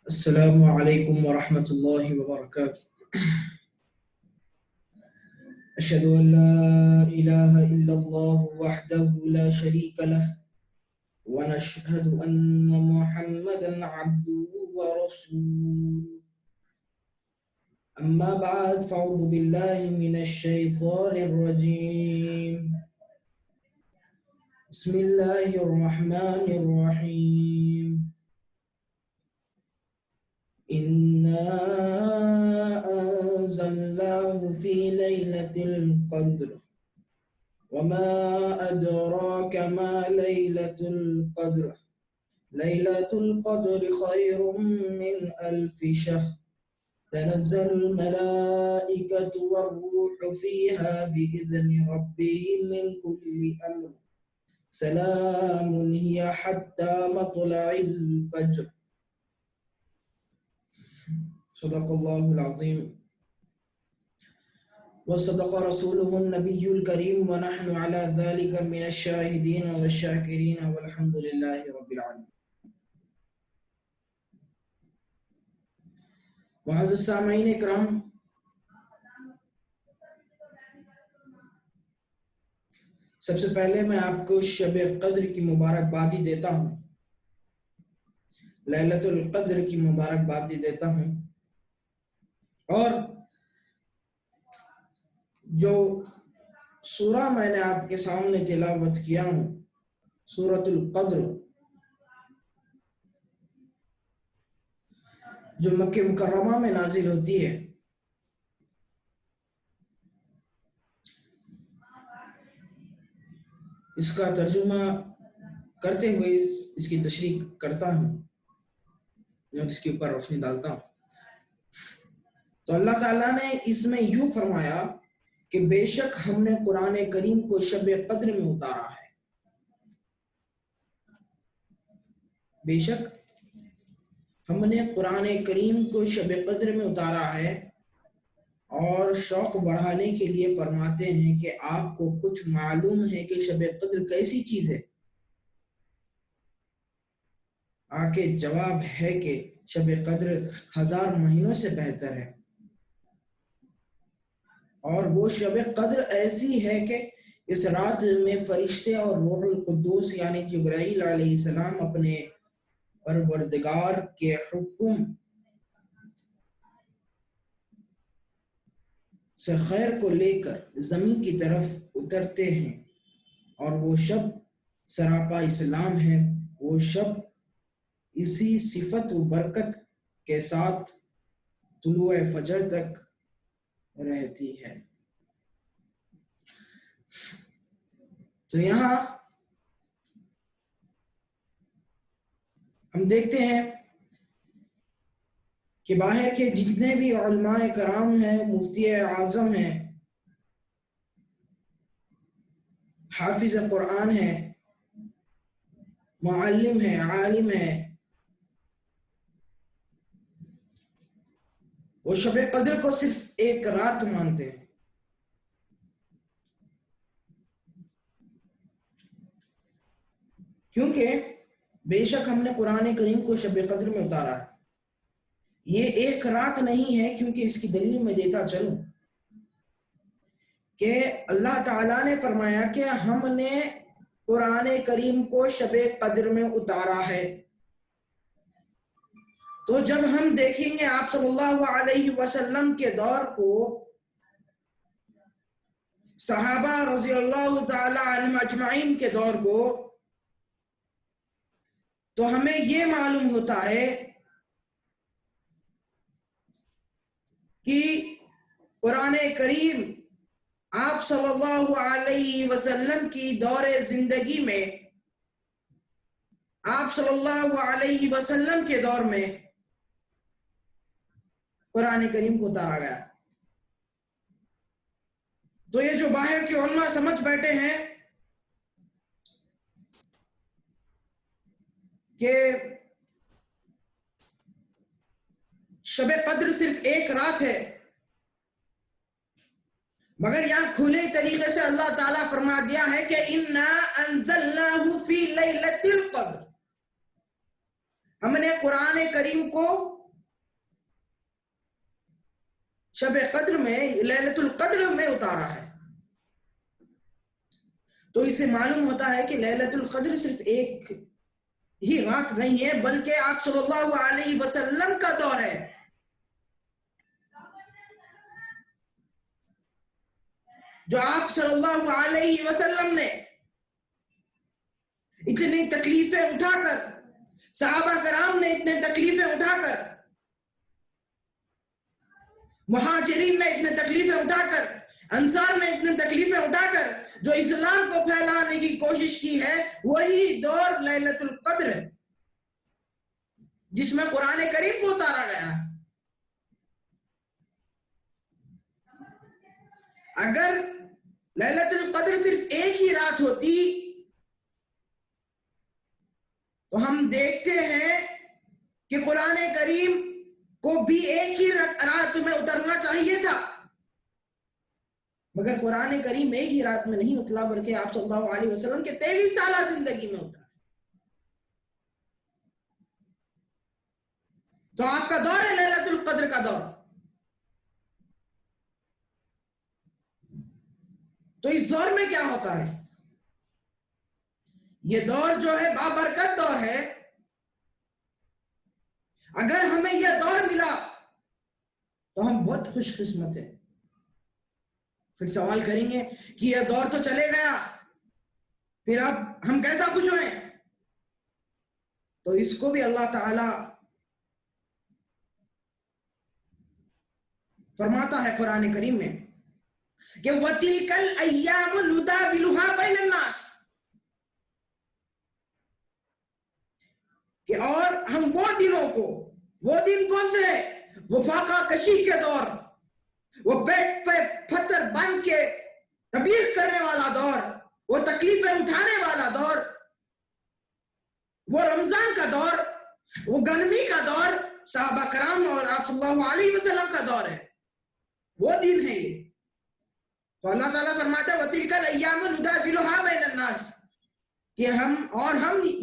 السلام علیکم ورحمۃ اللہ وبرکاتہ۔ اشہد ان لا الہ الا اللہ وحدہ لا شریک لہ ونشہد ان محمدا عبدہ ورسولہ۔ اما بعد فاعوذ باللہ من الشیطان الرجیم۔ بسم اللہ الرحمن الرحیم۔ إنا أنزلناه في ليلة القدر وما أدراك ما ليلة القدر ليلة القدر خير من 1000 شهر تنزل الملائكة والروح فيها بإذن ربهم من كل أمر سلام هي حتى مطلع الفجر۔ صدق اللہ العظیم وصدق رسولہ النبی الکریم ونحن علی ذلك من الشاہدین والشاکرین والحمد للہ رب العالمین۔ معزز سامعین اکرام، سب سے پہلے میں آپ کو شب قدر کی مبارکبادی دیتا ہوں، لیلۃ القدر کی مبارکبادی دیتا ہوں، اور جو سورہ میں نے آپ کے سامنے تلاوت کیا ہوں، سورۃ القدر، جو مکہ مکرمہ میں نازل ہوتی ہے، اس کا ترجمہ کرتے ہوئے اس کی تشریح کرتا ہوں اور اس کے اوپر روشنی ڈالتا ہوں۔ تو اللہ تعالیٰ نے اس میں یوں فرمایا کہ بے شک ہم نے قرآن کریم کو شب قدر میں اتارا ہے۔ بے شک ہم نے قرآن کریم کو شب قدر میں اتارا ہے، اور شوق بڑھانے کے لیے فرماتے ہیں کہ آپ کو کچھ معلوم ہے کہ شب قدر کیسی چیز ہے؟ آگے جواب ہے کہ شب قدر 1000 مہینوں سے بہتر ہے، اور وہ شب قدر ایسی ہے کہ اس رات میں فرشتے اور روح القدس یعنی جبرائیل علیہ السلام اپنے پروردگار کے حکم سے خیر کو لے کر زمین کی طرف اترتے ہیں، اور وہ شب سراپا اسلام ہے۔ وہ شب اسی صفت و برکت کے ساتھ طلوع فجر تک رہتی ہے۔ تو یہاں ہم دیکھتے ہیں کہ باہر کے جتنے بھی علماء کرام ہیں، مفتی اعظم ہیں، حافظ قرآن ہیں، معلم ہیں، عالم ہیں، وہ شب قدر کو صرف ایک رات مانتے ہیں۔ کیونکہ بے شک ہم نے قرآن کریم کو شب قدر میں اتارا ہے، یہ ایک رات نہیں ہے، کیونکہ اس کی دلیل میں دیتا چلوں کہ اللہ تعالیٰ نے فرمایا کہ ہم نے قرآن کریم کو شب قدر میں اتارا ہے۔ تو جب ہم دیکھیں گے آپ صلی اللہ علیہ وسلم کے دور کو، صحابہ رضی اللہ تعالی عنہم اجمعین کے دور کو، تو ہمیں یہ معلوم ہوتا ہے کہ قرآن کریم آپ صلی اللہ علیہ وسلم کی دور زندگی میں، آپ صلی اللہ علیہ وسلم کے دور میں قرآن کریم کو اتارا گیا۔ تو یہ جو باہر کے علماء سمجھ بیٹھے ہیں کہ شب قدر صرف ایک رات ہے، مگر یہاں کھلے طریقے سے اللہ تعالیٰ فرما دیا ہے کہ اِنَّا أَنزَلْنَاهُ فِي لَيْلَةِ الْقَدْرِ، ہم نے قرآن کریم کو شب قدر میں لیلۃ القدر میں اتارا ہے. تو اس سے معلوم ہوتا ہے کہ لیلۃ القدر صرف ایک ہی رات نہیں ہے بلکہ آپ صلی اللہ علیہ وسلم کا دور ہے. جو آپ صلی اللہ علیہ وسلم نے اتنی تکلیفیں اٹھا کر، صحابہ کرام نے اتنے تکلیفیں اٹھا کر، مہاجرین نے اتنے تکلیفیں اٹھا کر، انصار نے اتنے تکلیفیں اٹھا کر جو اسلام کو پھیلانے کی کوشش کی ہے، وہی دور لیلۃ القدر ہے جس میں قرآن کریم کو اتارا گیا ہے. اگر لیلۃ القدر صرف ایک ہی رات ہوتی تو ہم دیکھتے ہیں کہ قرآن کریم کو بھی ایک ہی رات میں اترنا چاہیے تھا، مگر قرآن کریم ایک ہی رات میں نہیں اترا بلکہ آپ صلی اللہ علیہ وسلم کے 23 سالہ زندگی میں اترا. تو آپ کا دور ہے لیلۃ القدر کا دور. تو اس دور میں کیا ہوتا ہے؟ یہ دور جو ہے بابرکت دور ہے. اگر ہمیں یہ دور ملا تو ہم بہت خوش قسمت ہیں. پھر سوال کریں گے کہ یہ دور تو چلے گیا، پھر اب ہم کیسا خوش ہوئیں؟ تو اس کو بھی اللہ تعالی فرماتا ہے قرآن کریم میں کہ وَتِلْكَ الْأَيَّامُ نُدَاوِلُهَا بَيْنَ النَّاسِ، کہ اور ہم وہ دنوں کو، وہ دن کون سے ہیں؟ وہ فاقہ کشی کے دور، وہ پیٹ پہ پتھر باندھ کے تبلیغ کرنے والا دور، وہ تکلیفیں اٹھانے والا دور، وہ رمضان کا دور، وہ گرمی کا دور، صحابہ کرام اور آپ صلی اللہ علیہ وسلم کا دور ہے، وہ دن ہے یہ. تو اللہ تعالیٰ فرماتا ہے وَتِلْكَ الْأَيَّامُ نُدَاوِلُهَا بَيْنَ النَّاسِ، کہ ہم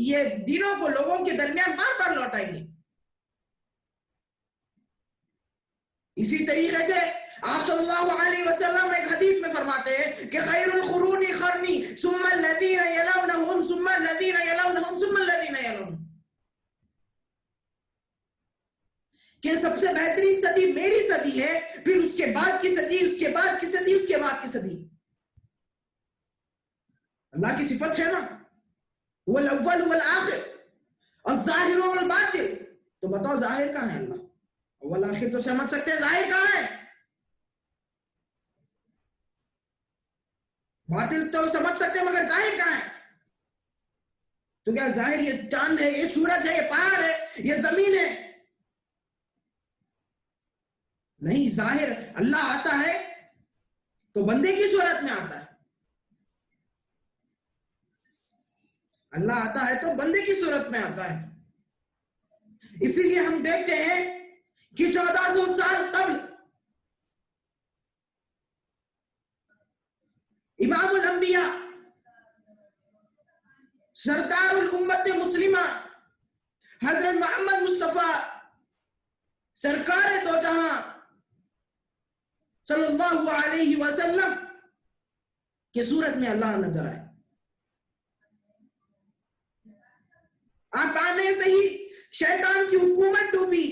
یہ دنوں کو لوگوں کے درمیان بار بار لوٹائیں گے. اسی طریقے سے آپ صلی اللہ علیہ وسلم ایک حدیث میں فرماتے ہیں کہ خیر القرون قرنی ثم الذین یلونہم ثم الذین یلونہم ثم الذین یلونہم، کہ سب سے بہترین صدی میری صدی ہے، پھر اس کے بعد کی صدی، اس کے بعد کی صدی، اس کے بعد کی صدی. اللہ کی صفت ہے نا، هو الاول هو الاخر الظاہر والباطن. تو بتاؤ ظاہر کہاں ہے؟ اللہ. اول آخر تو سمجھ سکتے ہیں، ظاہر کہاں ہے؟ باطل تو سمجھ سکتے ہیں مگر ظاہر کہاں ہے؟ تو کیا ظاہر یہ چاند ہے، یہ سورج ہے، یہ پہاڑ ہے، یہ زمین ہے؟ نہیں، ظاہر اللہ آتا ہے تو بندے کی صورت میں آتا ہے. اللہ آتا ہے تو بندے کی صورت میں آتا ہے. اسی لیے ہم دیکھتے ہیں کہ 1400 سال قبل امام الانبیاء، سردار الامت مسلمہ، حضرت محمد مصطفیٰ سرکار دو جہاں صلی اللہ علیہ وسلم کی صورت میں اللہ نظر آئے. آپ آنے سے ہی شیطان کی حکومت ڈوبی،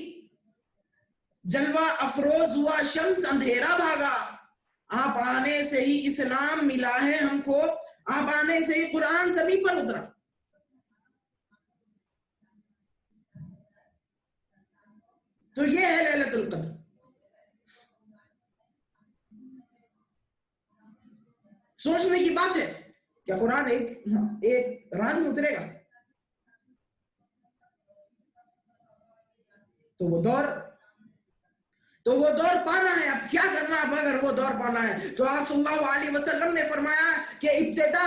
جلوہ افروز ہوا شمس، اندھیرا بھاگا. آپ آنے سے ہی اسلام ملا ہے ہم کو، آپ آنے سے ہی قرآن زمین پر اترا. تو یہ ہے لیلۃ القدر. سوچنے کی بات ہے، کیا قرآن ایک رات میں اترے گا؟ تو وہ دور پانا ہے. اب کیا کرنا اب اگر وہ دور پانا ہے؟ تو آپ صلی اللہ علیہ وسلم نے فرمایا کہ ابتدا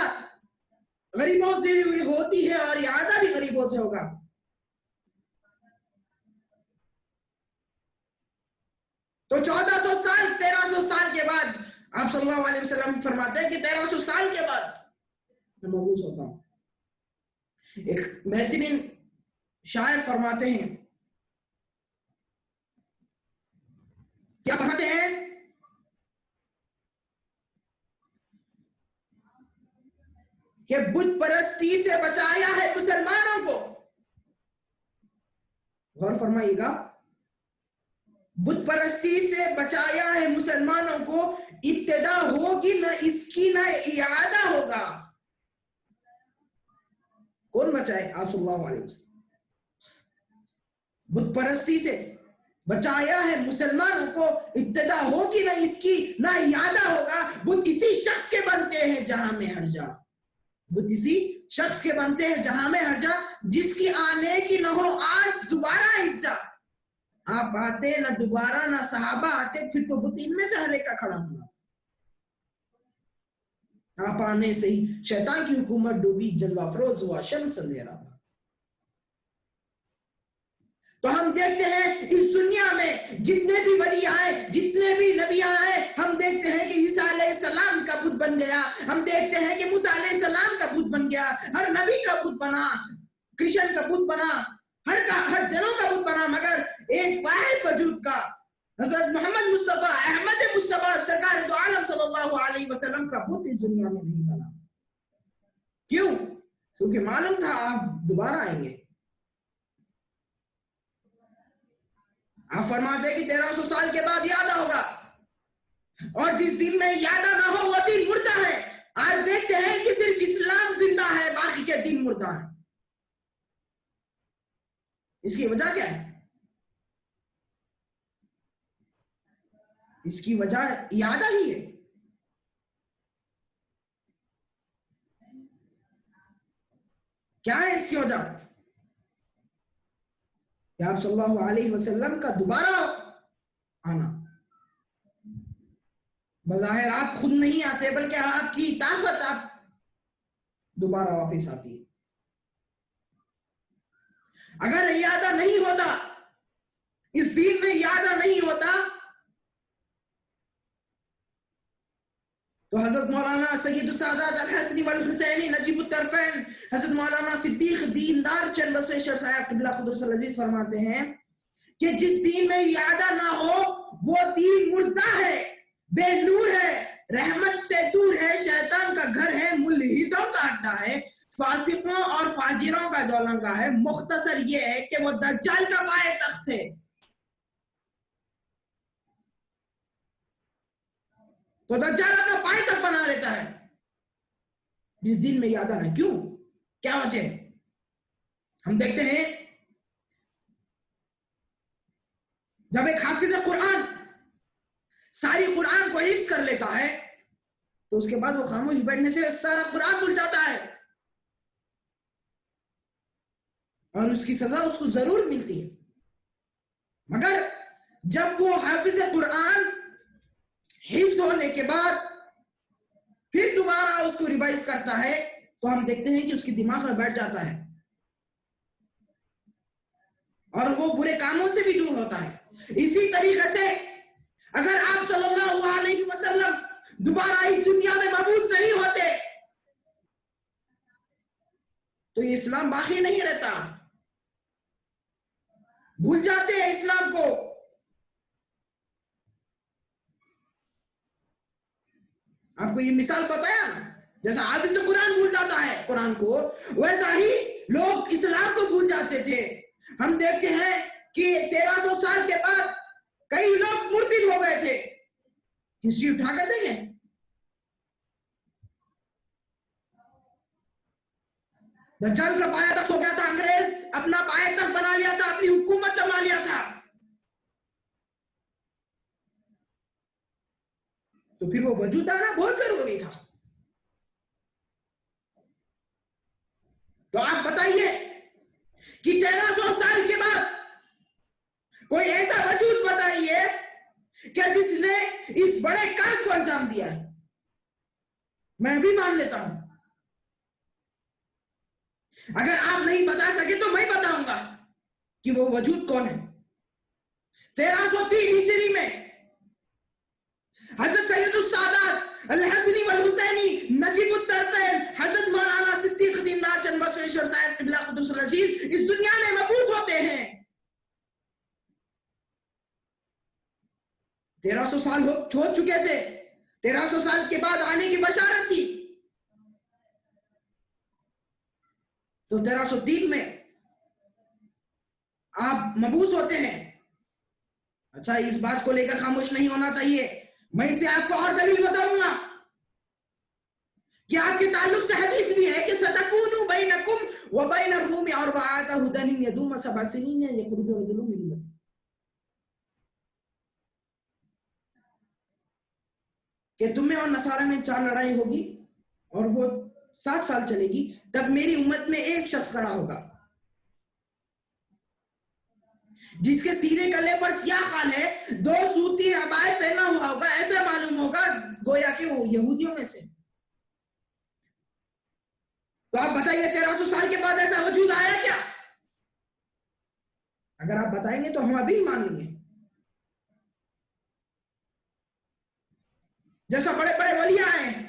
غریبوں سے بھی ہوتی ہے اور اعادہ بھی غریبوں سے ہوگا. تو 1400 سال، 1300 سال کے بعد آپ صلی اللہ علیہ وسلم فرماتے ہیں کہ 1300 سال کے بعد میں مبعوث ہوتا ہوں. ایک بہترین شاعر فرماتے ہیں، کیا فرماتے ہیں کہ بت پرستی سے بچایا ہے مسلمانوں کو. غور فرمائیے گا, بت پرستی سے بچایا ہے مسلمانوں کو, ابتدا ہوگی نہ اس کی نہ اعادہ ہوگا. کون بچائے؟ آپ صلی اللہ علیہ وسلم. بت پرستی سے بچایا ہے مسلمانوں کو, ابتدا ہوگی نہ اس کی نہ اعادہ ہوگا. بت اسی شخص کے بنتے ہیں جہاں میں ہر جا, بت اسی شخص کے بنتے ہیں جہاں میں ہر جا, جس کی آنے کی نہ ہو آج دوبارہ عزا. آپ آتے نہ دوبارہ نہ صحابہ آتے, پھر تو بت ان میں سے ہر ایک کا کھڑا ہوا. آپ آنے سے ہی شیطان کی حکومت ڈوبی, جلوہ افروز ہوا, شمس اندھیرا. تو ہم دیکھتے ہیں اس دنیا میں جتنے بھی ولی آئے, جتنے بھی نبی آئے, ہم دیکھتے ہیں کہ عیسیٰ علیہ السلام کا بت بن گیا, ہم دیکھتے ہیں کہ موسیٰ علیہ السلام کا بت بن گیا, ہر نبی کا بت بنا, کرشن کا بت بنا, ہر جنوں کا بت بنا, مگر ایک واحد وجود کا حضرت محمد مصطفیٰ احمد مصطفیٰ سرکار دو عالم صلی اللہ علیہ وسلم کا بت اس دنیا میں نہیں بنا. کیوں؟ کیونکہ معلوم تھا آپ دوبارہ آئیں گے. آپ فرماتے کہ 1300 سال کے بعد یادہ ہوگا, اور جس دن میں یادہ نہ ہو وہ دن مردہ ہے. آج دیکھتے ہیں کہ صرف اسلام زندہ ہے, باقی کے دن مردہ ہے. اس کی وجہ کیا ہے؟ اس کی وجہ یادہ ہی ہے. کیا ہے اس کی وجہ؟ کہ آپ صلی اللہ علیہ وسلم کا دوبارہ آنا. بظاہر آپ خود نہیں آتے, بلکہ آپ کی طاقت آپ دوبارہ واپس آتی ہے. اگر یادہ نہیں ہوتا, اس دین میں یادہ نہیں ہوتا, تو حضرت مولانا سید السادات الحسنی والحسینی نجیب الطرفین حضرت مولانا صدیق دیندار چند بسویشور صاحب قبلہ قدرت العزیز فرماتے ہیں کہ جس دین میں یادہ نہ ہو وہ دین مردہ ہے, بے نور ہے, رحمت سے دور ہے, شیطان کا گھر ہے, ملحدوں کا اڈا ہے, فاسقوں اور فاجروں کا جولنگا ہے. مختصر یہ ہے کہ وہ دجال کا پائے تخت ہے. تو دجال اپنا پائے تخت بنا لیتا ہے جس دن میں یادہ نہ. کیوں؟ کیا وجہ؟ ہم دیکھتے ہیں جب ایک حافظ قرآن ساری قرآن کو حفظ کر لیتا ہے تو اس کے بعد وہ خاموش بیٹھنے سے سارا قرآن بھول جاتا ہے, اور اس کی سزا اس کو ضرور ملتی ہے. مگر جب وہ حافظ قرآن حفظ ہونے کے بعد پھر دوبارہ اس کو ریوائز کرتا ہے تو ہم دیکھتے ہیں کہ اس کی دماغ میں بیٹھ جاتا ہے اور وہ برے کاموں سے بھی دور ہوتا ہے. اسی طریقے سے اگر آپ صلی اللہ علیہ وسلم دوبارہ اس دنیا میں مبعوث نہیں ہوتے تو یہ اسلام باقی نہیں رہتا. بھول جاتے ہیں اسلام کو. آپ کو یہ مثال بتایا نا, جیسا حافظ قرآن بھول جاتا ہے قرآن کو, ویسا ہی لوگ اسلام کو بھول جاتے تھے. ہم دیکھتے ہیں کہ 1300 سال کے بعد کئی لوگ مرتد ہو گئے تھے. ہسٹری اٹھا کر دیکھیں, دجال کا پایا تخت ہو گیا تھا, انگریز اپنا پایا تخت بنا لیا تھا, اپنی حکومت چلا لیا تھا, تو پھر وہ وجود آنا بہت ضروری تھا. تو آپ بتائیے کہ 1300 سال کے بعد کوئی ایسا وجود بتائیے کہ جس نے اس بڑے کام کو انجام دیا ہے. میں بھی مان لیتا ہوں, اگر آپ نہیں بتا سکے تو میں بتاؤں گا کہ وہ وجود کون ہے. 1303 ہجری میں حضرت سید السادات الحسنی والحسینی نجیب الطرفین حضرت مولانا صدیق دیندار چند بسویشور صاحب قبلہ قدس العزیز اس دنیا میں مبعوث ہوتے ہیں. 1300 سال ہو چکے تھے, 1300 سال کے بعد آنے کی بشارت تھی. تو 1303 میں آپ مبعوث ہوتے ہیں. اچھا، اس بات کو لے کر خاموش نہیں ہونا چاہیے. میں اسے آپ کو اور دلیل بتاؤں گا کہ آپ کے تعلق سے حدیث بھی ہے کہ سَتَكُونُ بَيْنَكُمْ وَبَيْنَ الرُّومِ أَرْبَعَةُ هُدًى يَدُومُ 7 سِنِينَ يَخْرُجُ رَجُلٌ مِّنْ أُمَّتِي، کہ تم میں اور نصارہ میں 4 لڑائی ہوگی اور وہ 7 سال چلے گی. تب میری امت میں ایک شخص کھڑا ہوگا جس کے سینے گلے پر سیاہ خال ہے، 2 سوتی عبائے پہنا ہوا ہوگا. ایسا معلوم ہوگا گویا کہ وہ یہودیوں میں سے. تو آپ بتائیے 1300 سال کے بعد ایسا وجود آیا کیا؟ اگر آپ بتائیں گے تو ہم ابھی مان لیں گے. جیسا بڑے بڑے ولی آئے ہیں،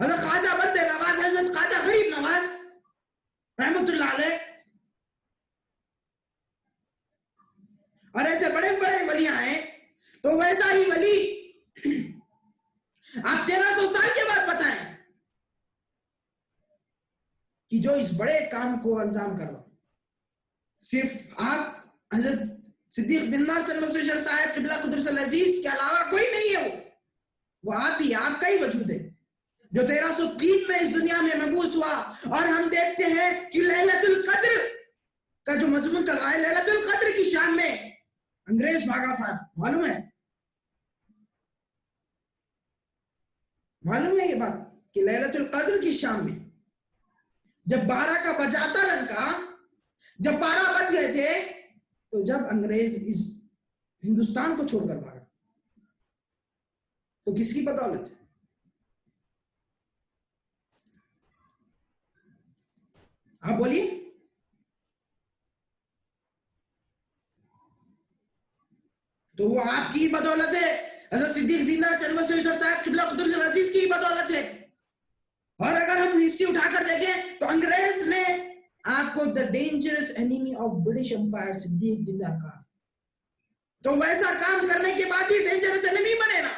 حضرت خواجہ بند نواز، حضرت خواجہ غریب نواز رحمت اللہ علیہ، اور ایسے بڑے بڑے ولی آئے، تو ویسا ہی ولی آپ 1300 سال کے بعد بتائیں کہ جو اس بڑے کام کو انجام کر رہا. صرف آپ حضرت صدیق دینار چند مسیح صاحب قبلہ قدرت العزیز کے علاوہ کوئی نہیں ہے. وہ آپ ہی، آپ کا ہی وجود ہے جو 1303 میں اس دنیا میں مبعوث ہوا. اور ہم دیکھتے ہیں کہ لیلۃ القدر کا جو مضمون چل رہا ہے، لیلۃ القدر کی شان میں انگریز بھاگا تھا. معلوم ہے یہ بات کہ لیلۃ القدر کی شان میں جب 12 کا بجاتا لنکا، جب 12 بج گئے تھے، تو جب انگریز اس ہندوستان کو چھوڑ کر بھاگا، تو کس کی بدولت؟ آپ بولیے. تو وہ آپ کی بدولت ہے، حضرت صدیق دینار چند مسیح صاحب قبلہ قدرت العزیز کی بدولت ہے. اور اگر ہم ہسٹری اٹھا کر دیکھیں تو انگریز نے آپ کو the dangerous enemy of British Empire صدیق دینار کہا. تو ویسا کام کرنے کے بعد ہی ڈینجرس انیمی بنے نا.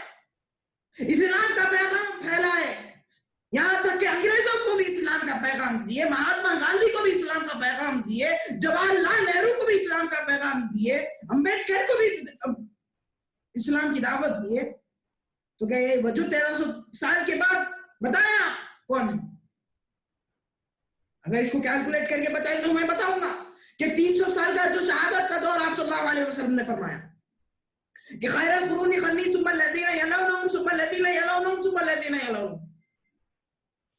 اسلام کا پیغام پھیلائے، یہاں تک کہ انگریزوں کو بھی اسلام کا پیغام دیے، مہاتما گاندھی کو بھی اسلام کا پیغام دیے، جواہر لال نہرو کو بھی اسلام کا پیغام دیے، امبیڈکر کو بھی اسلام کی دعوت دیے. تو کیا یہ وجود 1300 سال کے بعد بتایا کون ہے؟ اگر اس کو کیلکولیٹ کر کے بتائیں تو میں بتاؤں گا کہ 300 سال کا جو شہادت کا دور آپ صلی اللہ علیہ وسلم نے فرمایا کہ خیر القرون قرنی ثم الذین یلونہم ثم الذین یلونہم ثم الذین یلونہم.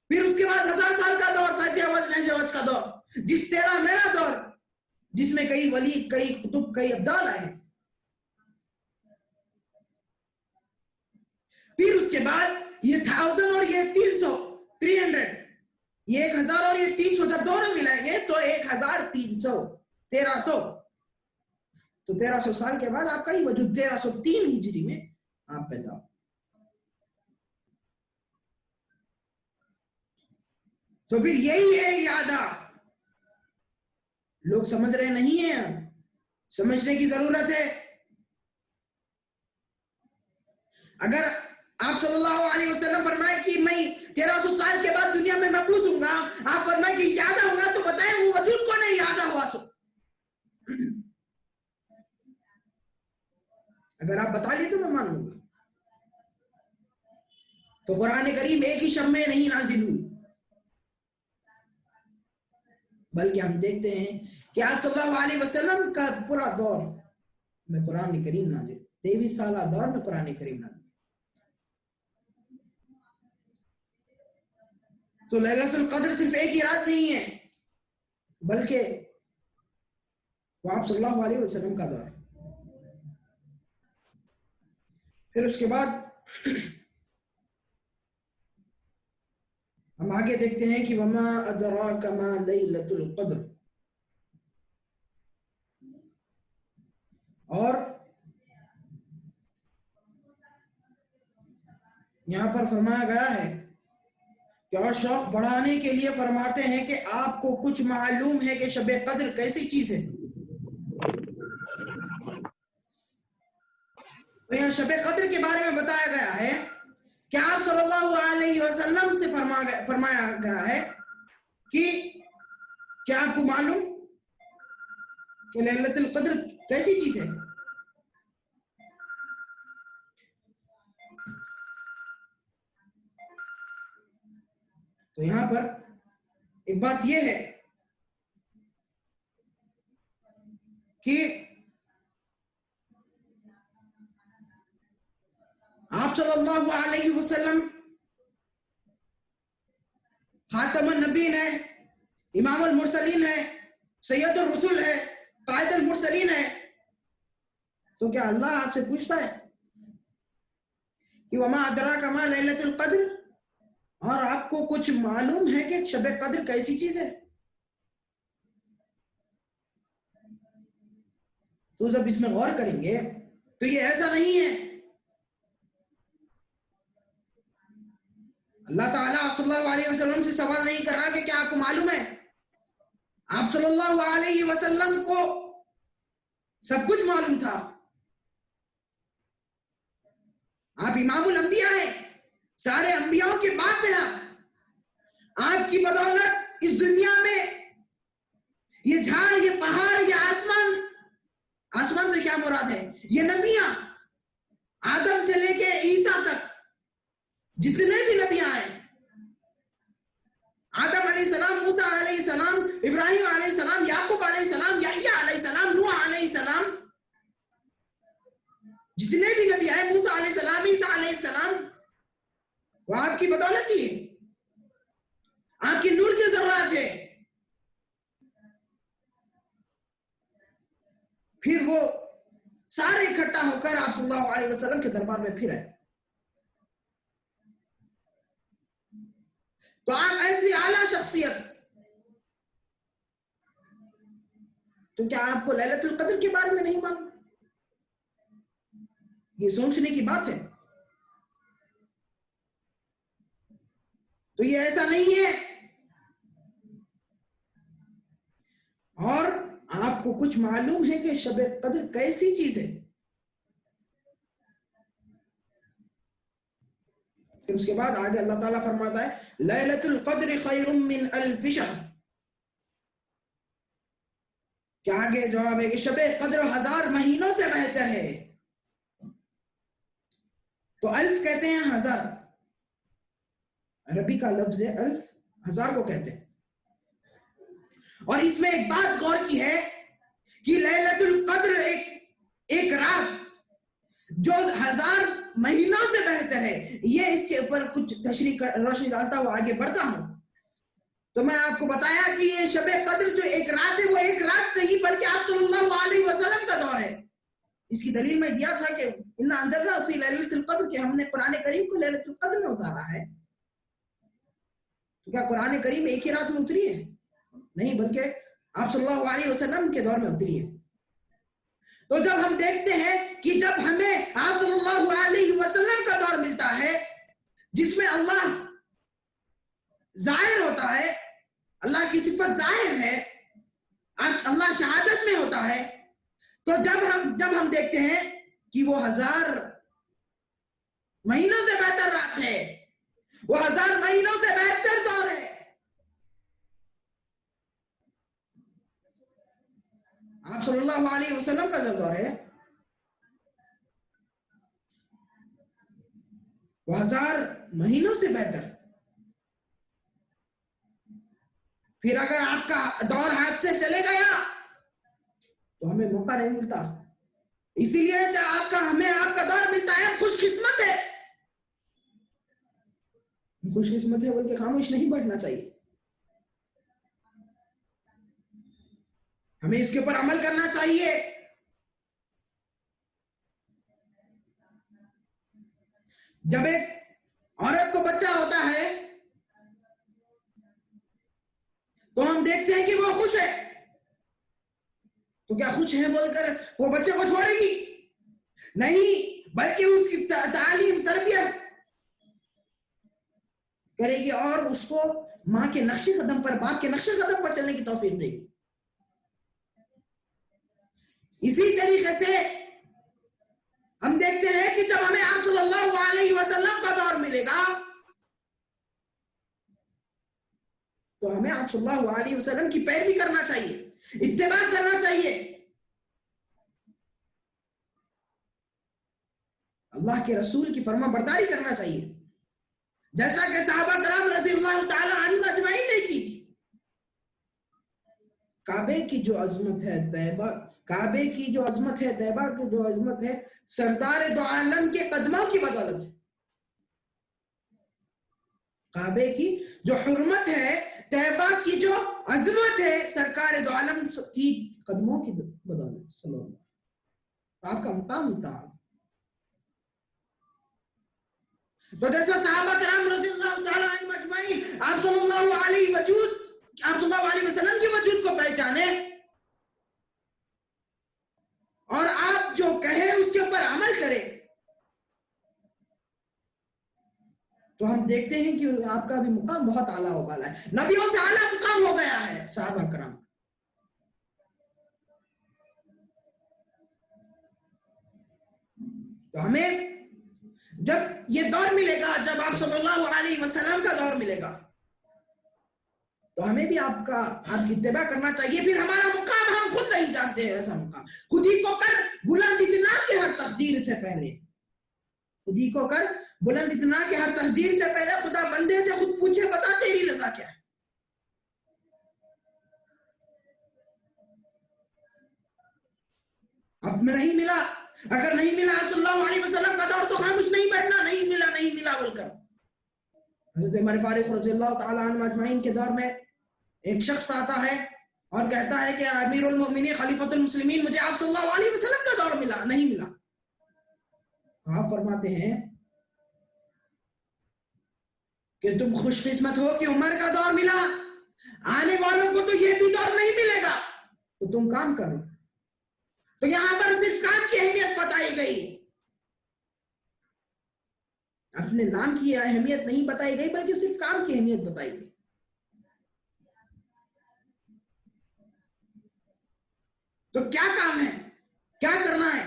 پھر اس کے بعد 1000 سال کا دور، سچ وج کا دور، جس تیرا میرا دور، جس میں کئی ولی، کئی قطب، کئی ابدال آئے. پھر اس کے بعد یہ 1000 اور یہ 300، 300، یہ 1000 اور یہ 300 جب دونوں ملائیں گے تو 1300، 1300. تو 1300 سال کے بعد آپ کا ہی وجود 1303 ہجری میں آپ پیدا ہو. تو پھر یہی ہے یادہ. لوگ سمجھ رہے نہیں ہیں، سمجھنے کی ضرورت ہے. اگر آپ صلی اللہ علیہ وسلم فرمائے کہ میں 1300 سال کے بعد دنیا میں مبعوث ہوں گا، آپ فرمائے کہ یادہ ہوں گا، تو بتائیں وہ وجود کو نہیں یادہ ہوا. سو اگر آپ بتا لیے تو میں مانوں گا. تو قرآن کریم ایک ہی شب میں نہیں نازل ہوئی، بلکہ ہم دیکھتے ہیں کہ آپ صلی اللہ علیہ وسلم کا پورا دور میں قرآن کریم نازل، 23 سالہ دور میں قرآن کریم نازل. تو لیلۃ القدر صرف ایک ہی رات نہیں ہے، بلکہ وہ آپ صلی اللہ علیہ وسلم کا دور. پھر اس کے بعد ہم آگے دیکھتے ہیں کہ وما ادراک ما لیلۃ القدر. اور یہاں پر فرمایا گیا ہے کہ اور شوق بڑھانے کے لیے فرماتے ہیں کہ آپ کو کچھ معلوم ہے کہ شب قدر کیسی چیز ہے. تو یہاں شب قدر کے بارے میں بتایا گیا ہے کہ آپ صلی اللہ علیہ وسلم سے فرمایا گیا ہے کہ کیا آپ کو معلوم کہ لیلۃ القدر کیسی چیز ہے؟ تو یہاں پر ایک بات یہ ہے کہ آپ صلی اللہ علیہ وسلم خاتم النبیین ہے، امام المرسلین ہے، سید الرسول ہے، قائد المرسلین ہے، تو کیا اللہ آپ سے پوچھتا ہے کہ وما ادراک ما لیلۃ القدر، اور آپ کو کچھ معلوم ہے کہ شب قدر کیسی چیز ہے؟ تو جب اس میں غور کریں گے تو یہ ایسا نہیں ہے. اللہ تعالیٰ آپ صلی اللہ علیہ وسلم سے سوال نہیں کر رہا کہ کیا آپ کو معلوم ہے. آپ صلی اللہ علیہ وسلم کو سب کچھ معلوم تھا. آپ امام الانبیاء ہیں، سارے انبیاءوں کے باپ ہیں. آپ کی بدولت اس دنیا میں یہ جھاڑ، یہ پہاڑ، یہ آسمان سے کیا مراد ہے؟ یہ نبیاں، آدم سے لے کے عیسیٰ تک جتنے بھی نبی آئے، آدم علیہ السلام، موسیٰ علیہ السلام، ابراہیم علیہ السلام، یعقوب علیہ السلام، یحییٰ علیہ السلام، نوح علیہ السلام، جتنے بھی نبی آئے، موسیٰ علیہ السلام، عیسیٰ علیہ السلام، وہ آپ کی بدولت ہی ہے، آپ کی نور کی ذرات ہے. پھر وہ سارے اکٹھا ہو کر آپ صلی اللہ علیہ وسلم کے دربار میں پھر آئے. تو آپ ایسی اعلیٰ شخصیت، تو کیا آپ کو لیلۃ القدر کے بارے میں نہیں معلوم؟ یہ سوچنے کی بات ہے. تو یہ ایسا نہیں ہے. اور آپ کو کچھ معلوم ہے کہ شب قدر کیسی چیز ہے؟ پھر اس کے بعد آگے اللہ تعالیٰ فرماتا ہے لیلۃ القدر خیر من الف شہر. کیا آگے جواب ہے کہ شب قدر 1000 مہینوں سے بہتر ہے. تو الف کہتے ہیں 1000، عربی کا لفظ ہے الف، 1000 کو کہتے ہیں. اور اس میں ایک بات غور کی ہے کہ لیلۃ القدر ایک رات جو 1000 مہینوں سے بہتر ہے. یہ اس کے اوپر کچھ تشریح روشنی ڈالتا ہوا آگے بڑھتا ہوں. تو میں آپ کو بتایا کہ یہ شب قدر جو ایک رات ہے، وہ ایک رات نہیں بلکہ آپ صلی اللہ علیہ وسلم کا دور ہے. اس کی دلیل میں دیا تھا کہ انا انزلنا فی لیلۃ القدر، کہ ہم نے قرآن کریم کو لیلۃ القدر میں اتارا ہے. تو کیا قرآن کریم ایک ہی رات میں اتری ہے؟ نہیں، بلکہ آپ صلی اللہ علیہ وسلم کے دور میں اتری ہے. تو جب ہم دیکھتے ہیں کہ جب ہمیں آپ صلی اللہ علیہ وسلم کا دور ملتا ہے جس میں اللہ ظاہر ہوتا ہے، اللہ کی صفت ظاہر ہے، اللہ شہادت میں ہوتا ہے، تو جب ہم دیکھتے ہیں کہ وہ 1000 مہینوں سے بہتر رات ہے، وہ 1000 مہینوں سے بہتر دور ہے. آپ صلی اللہ علیہ وسلم کا جو دور ہے وہ 1000 مہینوں سے بہتر. پھر اگر آپ کا دور ہاتھ سے چلے گیا تو ہمیں موقع نہیں ملتا. اسی لیے جب ہمیں آپ کا دور ملتا ہے، خوش قسمت ہے. خوش قسمت ہے بلکہ خاموش نہیں بیٹھنا چاہیے. ہمیں اس کے اوپر عمل کرنا چاہیے. جب ایک عورت کو بچہ ہوتا ہے تو ہم دیکھتے ہیں کہ وہ خوش ہے. تو کیا خوش ہے بول کر وہ بچے کو چھوڑے گی؟ نہیں، بلکہ اس کی تعلیم، تربیت کرے گی اور اس کو ماں کے نقش قدم پر، باپ کے نقش قدم پر چلنے کی توفیق دے گی. اسی طریقے سے ہم دیکھتے ہیں کہ جب ہمیں آپ صلی اللہ علیہ وسلم کا دور ملے گا تو ہمیں آپ صلی اللہ علیہ وسلم کی پیروی کرنا چاہیے، اتباع کرنا چاہیے، اللہ کے رسول کی فرما برداری کرنا چاہیے، جیسا کہ صحابہ کرام رضی اللہ تعالی عنہم اجمعین نے کی تھی۔ کعبے کی جو عظمت ہے طیبہ، کعبے کی جو عظمت ہے، طیبہ کی جو عظمت ہے، سردار دو عالم کے قدموں کی بدولت ہے۔ کعبے کی جو حرمت ہے، طیبہ کی جو عظمت ہے، سرکار دو عالم کی قدموں کی بدولت صلی اللہ علیہ وسلم۔ آپ کا مقام متعال، تو جیسا صحابہ کرام رضی اللہ تعالیٰ عنہم اجمعین آپ صلی اللہ علیہ وسلم کی وجود کو پہچانے اور آپ جو کہیں اس کے اوپر عمل کرے، تو ہم دیکھتے ہیں کہ آپ کا بھی مقام بہت اعلیٰ ہو گیا ہے، نبیوں سے اعلیٰ مقام ہو گیا ہے صحابہ کرام۔ تو ہمیں جب یہ دور ملے گا، جب آپ صلی اللہ علیہ وسلم کا دور ملے گا، تو ہمیں بھی آپ کی اتباع کرنا چاہیے۔ پھر ہمارا مقام ہم خود نہیں جانتے ہیں، ایسا مقام خود ہی کو کر بلند اتنا کہ ہر تقدیر سے پہلے، خود ہی کو کر بلند اتنا کہ ہر تقدیر سے پہلے خدا بندے سے خود پوچھے، بتا تیری رضا کیا ہے؟ اب میں نہیں ملا، اگر نہیں ملا صلی اللہ علیہ وسلم کا دور، تو خاموش نہیں بیٹھنا، نہیں ملا بول کر۔ حضرت عمر فاروق رضی اللہ تعالیٰ عنہ اجمعین کے دور میں ایک شخص آتا ہے اور کہتا ہے کہ امیر المؤمنین خلیفۃ المسلمین، مجھے آپ صلی اللہ علیہ وسلم کا دور نہیں ملا۔ آپ فرماتے ہیں کہ تم خوش قسمت ہو کہ عمر کا دور ملا، آنے والوں کو تو یہ بھی دور نہیں ملے گا، تو تم کام کرو۔ تو یہاں پر صرف کام کی اہمیت بتائی گئی، اپنے نام کی اہمیت نہیں بتائی گئی، بلکہ صرف کام کی اہمیت بتائی گئی۔ تو کیا کام ہے، کیا کرنا ہے؟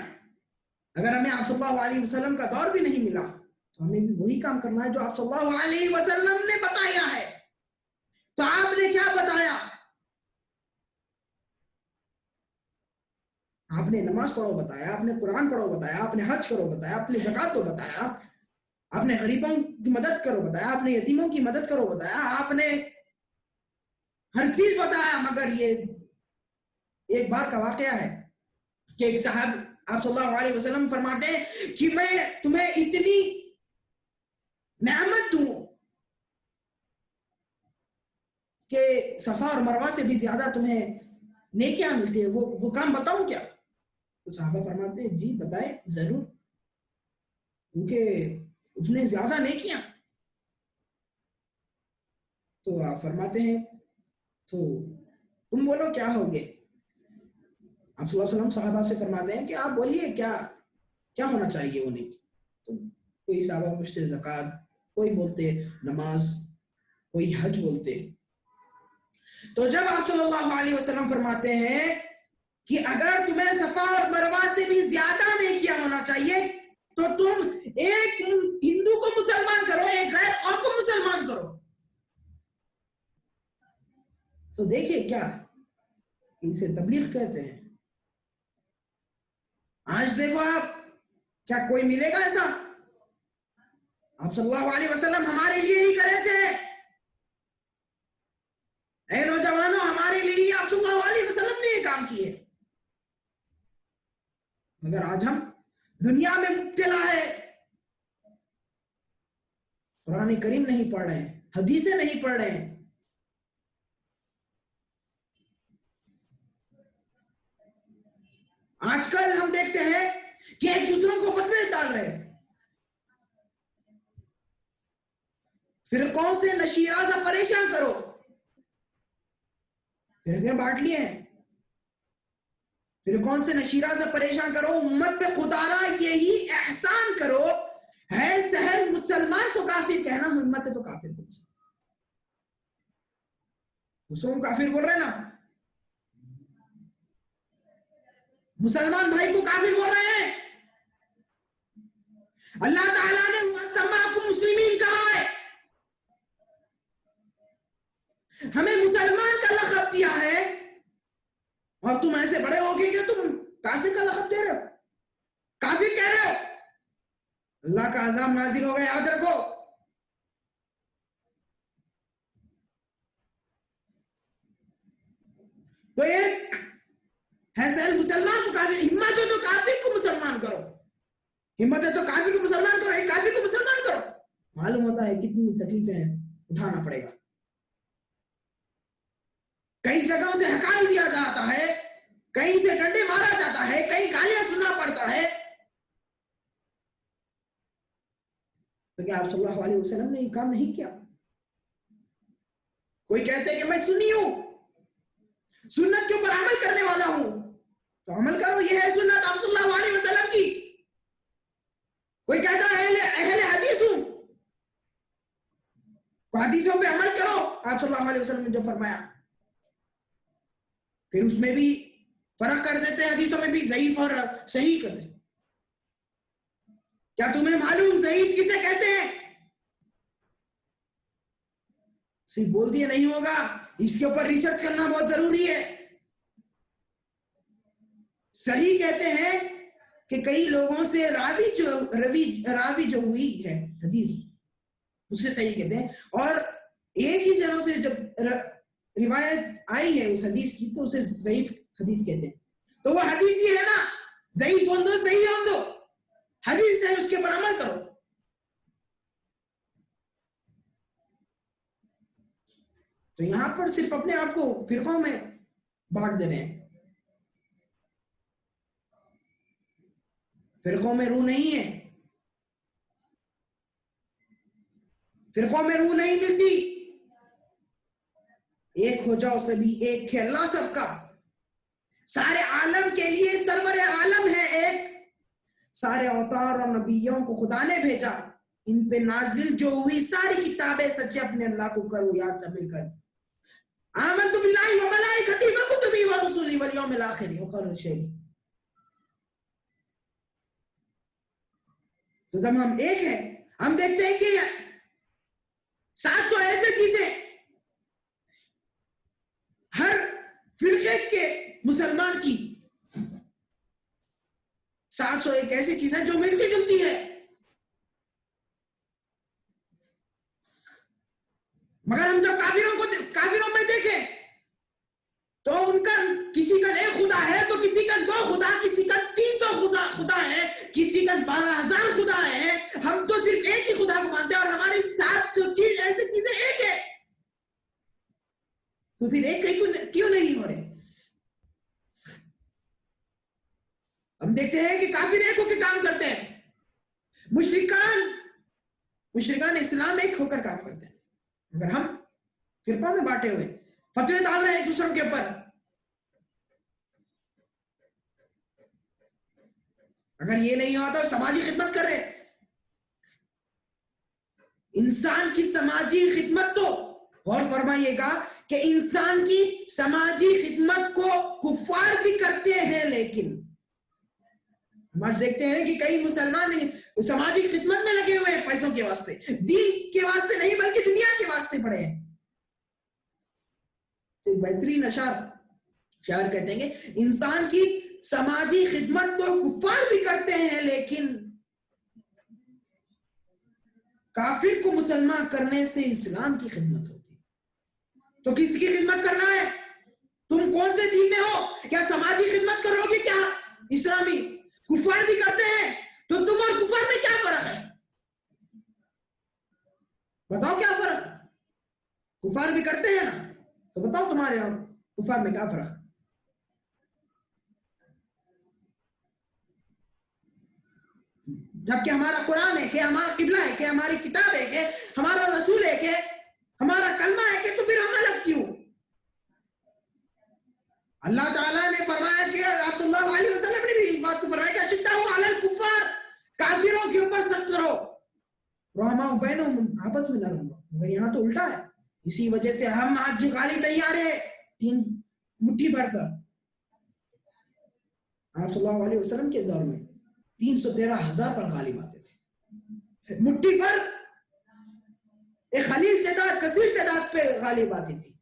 اگر ہمیں آپ صلی اللہ علیہ وسلم کا دور بھی نہیں ملا، تو ہمیں بھی وہی کام کرنا ہے جو آپ صلی اللہ علیہ وسلم نے بتایا ہے۔ تو آپ نے کیا بتایا؟ آپ نے نماز پڑھو بتایا، آپ نے قرآن پڑھو بتایا، آپ نے حج کرو بتایا، آپ نے زکوٰۃ دو بتایا، آپ نے غریبوں کی مدد کرو بتایا، آپ نے یتیموں کی مدد کرو بتایا، آپ نے ہر چیز بتایا۔ مگر یہ ایک بار کا واقعہ ہے کہ ایک صاحب آپ صلی اللہ علیہ وسلم فرماتے ہیں کہ میں تمہیں اتنی نعمت دوں کہ صفا اور مروہ سے بھی زیادہ تمہیں نیکیاں ملتی ہیں، وہ کام بتاؤں کیا؟ تو صحابہ فرماتے ہیں جی بتائے، ضرور، کیونکہ اتنے زیادہ نیکیاں۔ تو آپ فرماتے ہیں تو تم بولو کیا ہوگے؟ آپ صلی اللہ علیہ وسلم صحابہ سے فرماتے ہیں کہ آپ بولیے کیا ہونا چاہیے وہ نیکی؟ تو کوئی صحابہ پوچھتے زکوٰۃ، کوئی بولتے نماز، کوئی حج بولتے۔ تو جب آپ صلی اللہ علیہ وسلم فرماتے ہیں کہ اگر تمہیں صفا اور مروہ سے بھی زیادہ نیکیاں ہونا چاہیے، تو تم ایک ہندو کو مسلمان کرو، ایک غیر قوم کو مسلمان کرو۔ تو دیکھیے کیا اسے تبلیغ کہتے ہیں۔ آج دیکھو آپ، کیا کوئی ملے گا ایسا؟ آپ صلی اللہ علیہ وسلم ہمارے لیے ہی کرے تھے، اے نوجوانوں، ہمارے لیے ہی آپ صلی اللہ علیہ وسلم نے یہ کام کیے۔ مگر آج ہم دنیا میں مبتلا ہے، قرآن کریم نہیں پڑھ رہے ہیں، حدیثیں نہیں پڑھ رہے ہیں، آج کل ہم دیکھتے ہیں کہ ایک دوسروں کو فتوے ڈال رہے ہیں، فرقوں سے نشیرہ سے پریشان کرو، فرقے بانٹ لیے ہیں، فرقوں سے نشیرہ سے پریشان کرو، امت پہ خدارا یہی احسان کرو، ہے سہل مسلمان کو کافر کہنا، امت ہے تو کافر بول سکتا، دوسروں کو کافر بول رہے ہیں نا، مسلمان بھائی کو کافر بول رہے ہیں۔ اللہ تعالیٰ نے سماکم مسلمین کہا ہے، ہمیں مسلمان کا لقب دیا ہے اور تم ایسے بڑے ہو گئے کہ تم کافر کا لقب دے رہے ہو، کافر کہہ رہے ہو۔ اللہ کا عذاب نازل ہوگا، یاد رکھو۔ تو ایک ہے سہل مسلمان کو کافر، ہمت ہے تو کافر کو مسلمان کرو، ہمت ہے تو کافر کو مسلمان کرو، ایک کافر کو مسلمان کرو۔ معلوم ہوتا ہے کتنی تکلیفیں اٹھانا پڑے گا، کئی جگہوں سے ہکال دیا جاتا ہے، کہیں سے ڈنڈے مارا جاتا ہے، کئی گالیاں سننا پڑتا ہے۔ تو کیا آپ صلی اللہ علیہ وسلم نے یہ کام نہیں کیا؟ کوئی کہتے ہیں کہ میں سنی ہوں، سنت کے اوپر عمل کرنے والا ہوں، تو عمل کرو، یہ ہے سنت آپ صلی اللہ علیہ وسلم کی۔ کوئی کہتا ہے اہل حدیث ہوں، تو حدیثوں پہ عمل کرو، آپ صلی اللہ علیہ وسلم نے جو فرمایا۔ پھر اس میں بھی فرق کر دیتے ہیں، حدیثوں میں بھی ضعیف اور صحیح کر دیتے۔ کیا تمہیں معلوم ضعیف کسے کہتے ہیں؟ صرف بول دیا نہیں ہوگا، اس کے اوپر ریسرچ کرنا بہت ضروری ہے۔ صحیح کہتے ہیں کہ کئی لوگوں سے راوی جو ہوئی ہے حدیث، اسے صحیح کہتے ہیں، اور ایک ہی جنوں سے جب روایت آئی ہے اس حدیث کی تو اسے ضعیف حدیث کہتے ہیں۔ تو وہ حدیث ہی ہے نا، ضعیف ہوں دو صحیح ہوں دو، حدیث ہے اس کے پر عمل کرو۔ تو یہاں پر صرف اپنے آپ کو فرقوں میں بانٹ دے رہے ہیں، فرقوں میں روح نہیں ہے، فرقوں میں روح نہیں ملتی۔ ایک ہو جاؤ سبھی ایک ہے اللہ سب کا، سارے عالم کے لیے سرور عالم ہے ایک، سارے اوتار اور نبیوں کو خدا نے بھیجا، ان پہ نازل جو ہوئی ساری کتابیں سچے، اپنے اللہ کو کرو یاد سب مل کر۔ آمنت باللہ و ملائکتہ و کتبہ و رسلہ والیوم الآخر وقول شیء۔ تو جب ہم ایک ہیں، ہم دیکھتے ہیں کہ 700 ایسے چیزیں ہر فرقے کے مسلمان کی، 701 ایسی چیزیں جو ملتی جلتی ہے، مگر ہم جب کافروں میں دیکھیں تو ان کا کسی کا ایک خدا ہے تو کسی کا 2 خدا، کسی کا 300 خدا ہے، کسی کا 12,000 خدا ہے، ہم تو صرف ایک ہی خدا کو مانتے ہیں اور ہماری 700 چیز ایسی چیزیں ایک ہے۔ تو پھر ایک کیوں نہیں ہو رہے؟ ہم دیکھتے ہیں کہ کافر ایک ہو کے کام کرتے ہیں، مشرکان اسلام ایک ہو کر کام کرتے ہیں، مگر ہم فرقوں میں بانٹے ہوئے فتوے ڈال رہے ہیں ایک دوسروں کے اوپر۔ اگر یہ نہیں ہوا تو سماجی خدمت کر رہے، انسان کی سماجی خدمت تو غور فرمائیے گا کہ انسان کی سماجی خدمت کو کفار بھی کرتے ہیں، لیکن ہم آج دیکھتے ہیں کہ کئی مسلمان سماجی خدمت میں لگے ہوئے ہیں، پیسوں کے واسطے، دین کے واسطے نہیں بلکہ دنیا کے واسطے پڑے ہیں۔ بہترین شاعر کہتے ہیں کہ انسان کی سماجی خدمت تو کفار بھی کرتے ہیں، لیکن کافر کو مسلمان کرنے سے اسلام کی خدمت ہوتی ہے۔ تو کس کی خدمت کرنا ہے؟ تم کون سے دین میں ہو؟ کیا سماجی خدمت کرو گے؟ کیا اسلامی؟ کفار بھی کرتے ہیں، تو تم اور کفار میں کیا فرق ہے؟ بتاؤ کیا فرق ہے؟ کفار بھی کرتے ہیں نا، تو بتاؤ تمہارے اور کفار میں کیا فرق ہے؟ جبکہ ہمارا قرآن ہے کہ ہمارا قبلہ ہے کہ ہماری کتاب ہے کہ ہمارا رسول ہے کہ ہمارا کلمہ ہے کہ تو پھر ہم الگ کیوں؟ اللہ تعالیٰ نے فرمایا کہ آپ صلی اللہ علیہ وسلم نے بھی اس بات کو فرمایا کہ اشداء علی الکفار، کافروں کے اوپر سخت رہو، رحماء بینہم، آپس میں نرم رہو، مگر یہاں تو الٹا ہے۔ اسی وجہ سے ہم آج غالب نہیں آ رہے 3 مٹھی بھر پر۔ آپ صلی اللہ علیہ وسلم کے دور میں 313,000 پر غالب آتے تھے، مٹھی پر ایک خلیل تعداد، کثیر تعداد پہ غالب آتی تھی۔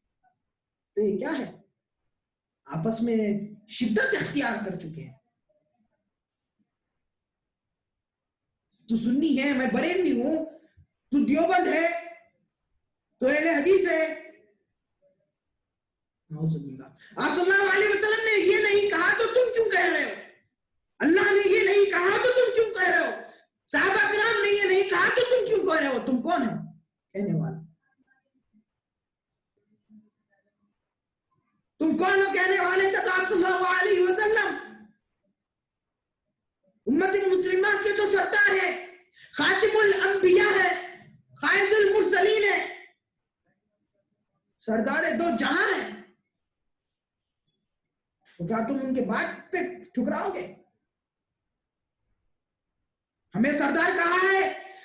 تو یہ کیا ہے؟ آپس میں شدت اختیار کر چکے ہیں. تو سنی ہے، میں بریلوی ہوں، تو دیوبند ہے، تو اہل حدیث ہے. نعوذ باللہ. آپ صلی اللہ علیہ وسلم نے یہ نہیں کہا تو تم کیوں کہہ رہے ہو؟ اللہ نے یہ نہیں کہا تو تم کیوں کہہ رہے ہو؟ صحابہ کرام نے یہ نہیں کہا تو تم کیوں کہہ رہے ہو؟ تم کون ہو کہنے والا؟ تم کون ہو کہنے والے؟ تو آپ صلی اللہ علیہ وسلم امت مسلمہ کے تو سردار ہے، خاتم الانبیاء ہے، قائد المرسلین ہے، سردار دو جہاں ہے. تو کیا تم ان کے بات پہ ٹھکراؤ گے؟ ہمیں سردار کہا ہے،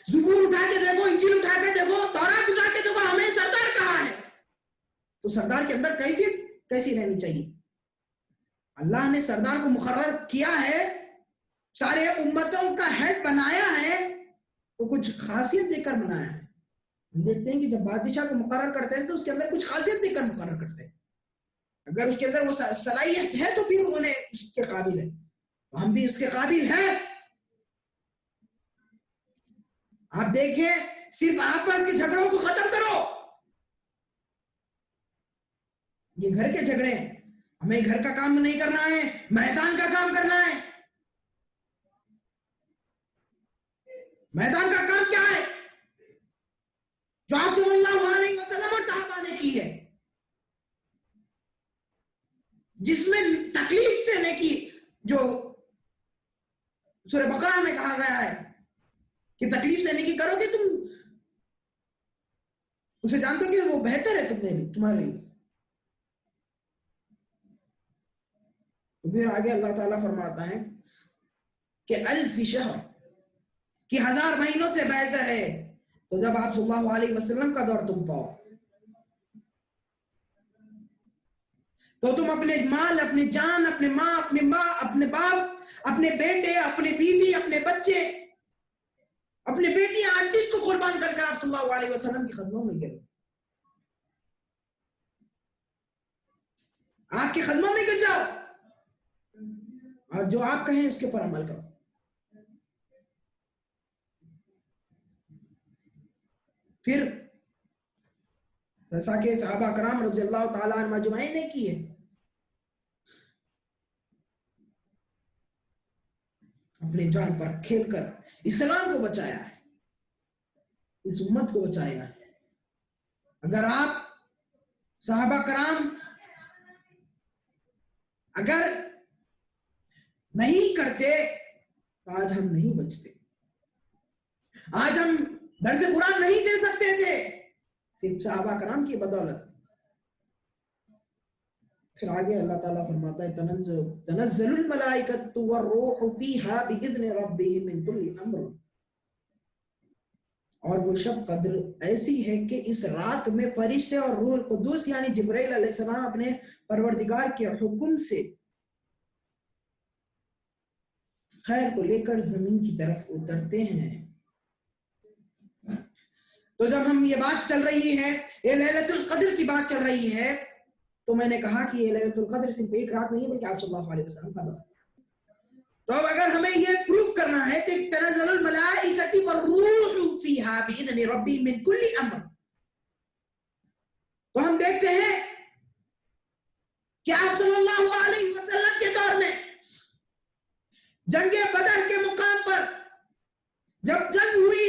زبور اٹھا کے دیکھو، انجیل اٹھا کے دیکھو، تورات اٹھا کے دیکھو، ہمیں سردار کہا ہے. تو سردار کے اندر کیفیت کیسی رہنی چاہیے؟ اللہ نے سردار کو مقرر کیا ہے، سارے امتوں کا ہیڈ بنایا ہے، تو کچھ خاصیت دے کر بنایا ہے. ہم دیکھتے ہیں کہ جب بادشاہ کو مقرر کرتے ہیں تو اس کے اندر کچھ خاصیت دے کر مقرر کرتے ہیں. اگر اس کے اندر وہ صلاحیت ہے تو پھر انہیں اس کے قابل ہے. ہم بھی اس کے قابل ہیں. آپ دیکھیں، صرف آپس کے جھگڑوں کو ختم کرو. یہ گھر کے جھگڑے ہیں، ہمیں گھر کا کام نہیں کرنا ہے، میدان کا کام کرنا ہے. میدان کا کام کیا ہے؟ جو آپ صلی اللہ علیہ وسلم اور صحابہ نے کی ہے، جس میں تکلیف سے نیکی، جو سورہ بقرہ میں کہا گیا ہے کہ تکلیف سے نیکی کرو گے تم اسے جانتے ہو کہ وہ بہتر ہے تمہارے لیے. تو پھر آگے اللہ تعالیٰ فرماتا ہے کہ الف شہر، کہ 1000 مہینوں سے بہتر ہے. تو جب آپ صلی اللہ علیہ وسلم کا دور تم پاؤ تو تم اپنے مال، اپنی جان، اپنے ماں، اپنے باپ، اپنے بیٹے، اپنے بیوی، اپنے بچے، اپنے بیٹیاں، ہر چیز کو قربان کر کے آپ صلی اللہ علیہ وسلم کی خدموں میں گرو، آپ کے خدموں میں گر جاؤ، اور جو آپ کہیں اس کے پر عمل کرو. پھر جیسا کہ صحابہ کرام رضی اللہ تعالیٰ عنہ اجمعین نے کی ہے، اپنے جان پر کھیل کر اسلام کو بچایا ہے، اس امت کو بچایا ہے. اگر آپ صحابہ کرام اگر نہیں کرتے تو آج ہم نہیں بچتے، آج ہم درس قرآن نہیں دے سکتے تھے، صرف صحابہ کرام کی بدولت. پھر آگے اللہ تعالیٰ فرماتا ہے تنزل الملائکۃ والروح فیہا بإذن ربہم من کل امر. اور وہ شب قدر ایسی ہے کہ اس رات میں فرشتے اور روح القدس یعنی جبرائیل علیہ السلام اپنے پروردگار کے حکم سے خیر کو لے کر زمین کی طرف اترتے ہیں. تو جب ہم یہ بات چل رہی ہے، یہ لیلۃ القدر کی بات چل رہی ہے، تو میں نے کہا کہ یہ لیلۃ القدر صرف ایک رات نہیں بلکہ آپ صلی اللہ علیہ وسلم کا دور. تو اب اگر ہمیں یہ پروف کرنا ہے کہ تنزل الملائکۃ والروح فیہا بإذن ربہم من کل امر، تو ہم دیکھتے ہیں کہ آپ صلی اللہ علیہ وسلم کے دور میں جنگ بدر کے مقام پر جب جنگ ہوئی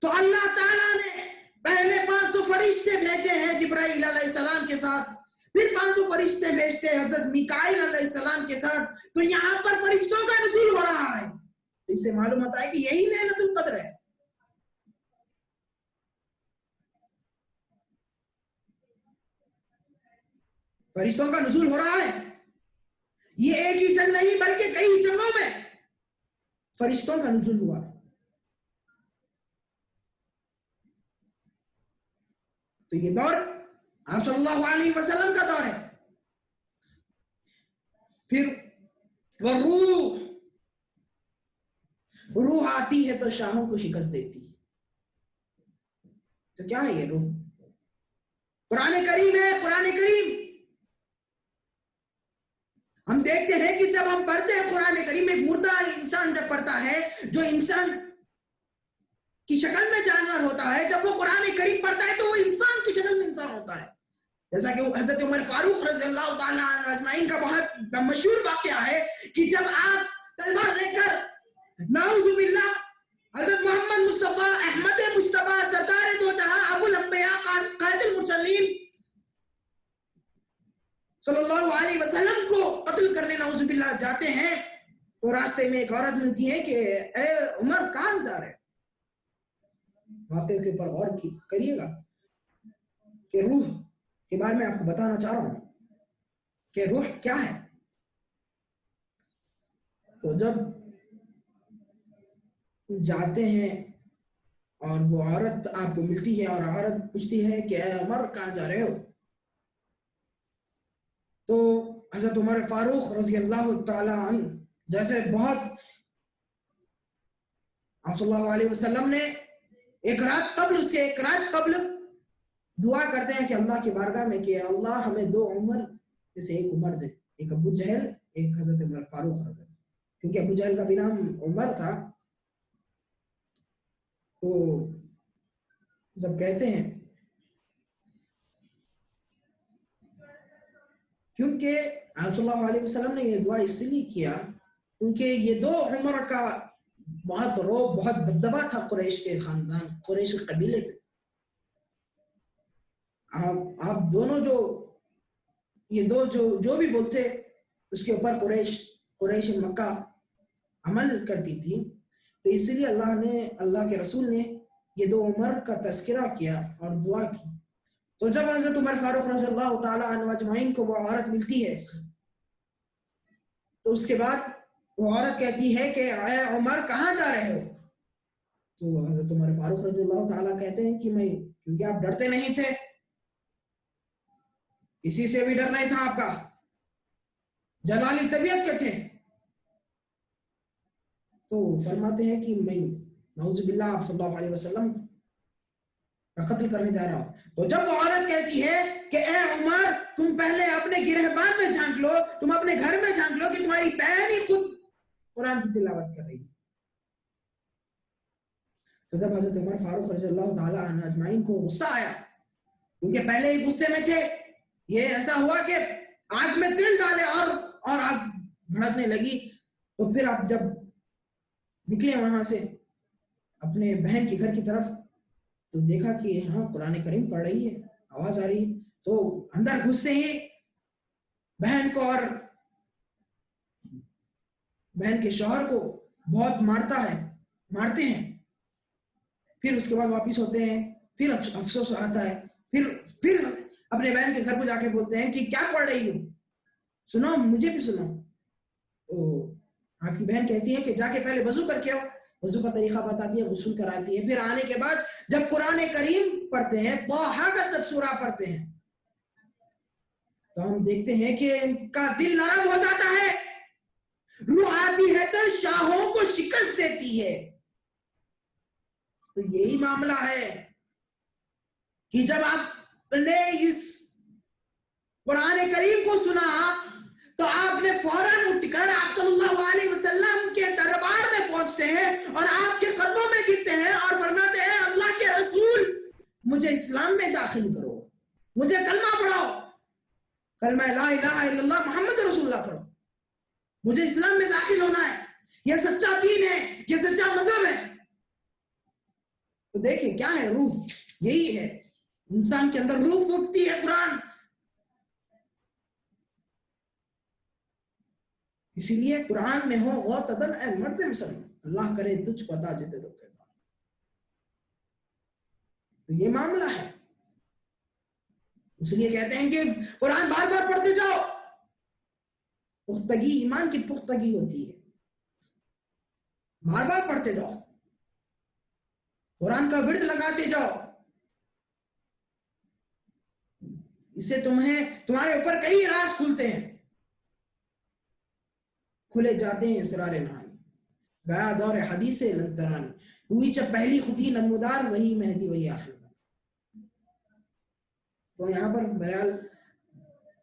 تو اللہ تعالیٰ نے پہلے 500 فرشتے بھیجے ہیں جبرائیل علیہ السلام کے ساتھ، پھر 500 فرشتے بھیجتے ہیں حضرت میکائیل علیہ السلام کے ساتھ. تو یہاں پر فرشتوں کا نزول ہو رہا ہے، تو اس سے معلوم ہوتا ہے کہ یہی لیلۃ القدر ہے. فرشتوں کا نزول ہو رہا ہے. یہ ایک ہی جنگ نہیں بلکہ کئی جنگوں میں فرشتوں کا نزول ہوا. تو یہ دور آپ صلی اللہ علیہ وسلم کا دور ہے. پھر وہ روح آتی ہے تو شاہوں کو شکست دیتی ہے. تو کیا ہے یہ روح؟ قرآن کریم ہے. قرآن کریم ہم دیکھتے ہیں کہ جب ہم پڑھتے ہیں قرآن کریم، ایک مردہ انسان جب پڑھتا ہے، جو انسان کی شکل میں جانور ہوتا ہے، جب وہ قرآن کریم پڑھتا ہے تو وہ انسان کی شکل میں انسان ہوتا ہے. جیسا کہ حضرت عمر فاروق رضی اللہ تعالیٰ عنہ اجمعین کا بہت مشہور واقعہ ہے کہ جب آپ تلوار لے کر نعوذ باللہ حضرت محمد مصطفیٰ احمد مصطفیٰ سردار دو جہاں ابو الانبیاء قائد المرسلین صلی اللہ علیہ وسلم کو قتل کرنے نعوذ باللہ جاتے ہیں، تو راستے میں ایک عورت ملتی ہے کہ اے عمر کہاں جا رہے؟ واقعے کے اوپر غور کریے گا کہ روح کے بارے میں آپ کو بتانا چاہ رہا ہوں کہ روح کیا ہے. تو جب جاتے ہیں اور وہ عورت آپ کو ملتی ہے اور عورت پوچھتی ہے کہ اے عمر کہاں جا رہے ہو، تو حضرت عمر فاروق رضی اللہ تعالی عنہ جیسے بہت آپ صلی اللہ علیہ وسلم نے ایک رات قبل دعا کرتے ہیں کہ اللہ کی بارگاہ میں کہ اللہ ہمیں دو عمر جیسے ایک عمر دے، ایک ابو جہل ایک حضرت عمر فاروق رضی اللہ، کیونکہ ابو جہل کا بھی نام عمر تھا. تو جب کہتے ہیں کیونکہ آپ صلی اللہ علیہ وسلم نے یہ دعا اس لیے کیا کیونکہ یہ دو عمر کا بہت روب بہت دبدبا تھا قریش کے خاندان، قریش کے قبیلے پہ. آپ دونوں یہ دو جو بھی بولتے اس کے اوپر قریش مکہ عمل کرتی تھی. تو اس لیے اللہ کے رسول نے یہ دو عمر کا تذکرہ کیا اور دعا کی. تو جب حضرت عمر فاروق رضی اللہ تعالی عنہ اجمعین کو وہ عورت ملتی ہے تو اس کے بعد وہ عورت کہتی ہے کہ اے عمر کہاں جا رہے ہو؟ تو حضرت عمر فاروق رضی اللہ تعالیٰ کہتے ہیں کہ کیونکہ آپ ڈرتے نہیں تھے، کسی سے بھی ڈر نہیں تھا، آپ کا جلالی طبیعت کے تھے. تو فرماتے ہیں کہ میں نعوذ باللہ آپ صلی اللہ علیہ وسلم کا قتل کرنے جا رہا ہوں. تو جب وہ عورت کہتی ہے کہ اے عمر تم پہلے اپنے گرہبان میں جھانک لو، تم اپنے گھر میں جھانک لو کہ تمہاری بہن ہی خود قرآن کی تلاوت کر رہی ہے. تو جب حضرت عمر فاروق رضی اللہ تعالیٰ عنہ اجمعین کو غصہ آیا، کیونکہ پہلے ہی غصے میں تھے، یہ ایسا ہوا کہ آگ میں تیل ڈالے اور آگ بھڑکنے لگی. تو پھر آپ جب نکلے وہاں سے اپنے بہن کے گھر کی طرف تو دیکھا کہ ہاں قرآن کریم پڑھ رہی ہے، آواز آ رہی ہے. تو اندر گھستے ہی بہن کو اور بہن کے شوہر کو بہت مارتے ہیں. پھر اس کے بعد واپس ہوتے ہیں، پھر افسوس آتا ہے، پھر اپنے بہن کے گھر کو جا کے بولتے ہیں کہ کیا پڑھ رہی ہو، سنو مجھے بھی سنو. تو آپ کی بہن کہتی ہے کہ جا کے پہلے وضو کر کے آؤ، وضو کا طریقہ بتاتی ہے، غسل کراتی ہے. پھر آنے کے بعد جب قرآن کریم پڑھتے ہیں، طٰہٰ کا جب سورہ پڑھتے ہیں تو ہم دیکھتے ہیں کہ ان کا دل نرم ہو جاتا ہے، روح آتی ہے تو شاہوں کو شکست دیتی ہے. تو یہی معاملہ ہے کہ جب آپ نے اس قرآن کریم کو سنا تو آپ نے فوراً اٹھ کر آپ صلی اللہ علیہ وسلم کے دربار میں پہنچتے ہیں اور آپ کے قدموں میں گرتے ہیں اور فرماتے ہیں اللہ کے رسول مجھے اسلام میں داخل کرو، مجھے کلمہ پڑھاؤ، کلمہ لا الہ الا اللہ محمد رسول اللہ پڑھو، مجھے اسلام میں داخل ہونا ہے، یہ سچا دین ہے، یہ سچا مذہب ہے. تو دیکھیں کیا ہے روح، یہی ہے انسان کے اندر روح پھونکتی ہے قرآن. اسی لیے قرآن میں ہو غوطدن اے مرد مسلم، اللہ کرے تجھ پتا جتے تو کرتا. تو یہ معاملہ ہے، اس لیے کہتے ہیں کہ قرآن بار بار پڑھتے جاؤ، پختگی ایمان کی پختگی ہوتی ہے. بار بار پڑھتے جاؤ، قرآن کا ورد لگاتے جاؤ، اس سے تمہارے اوپر کئی راز کھلتے ہیں، کھلے جاتے ہیں اسرار نہانی. گیا دور حدیث لنترانی، ہوئی جب پہلی خودی نمودار وہی مہدی وہی آخر. تو یہاں پر بہرحال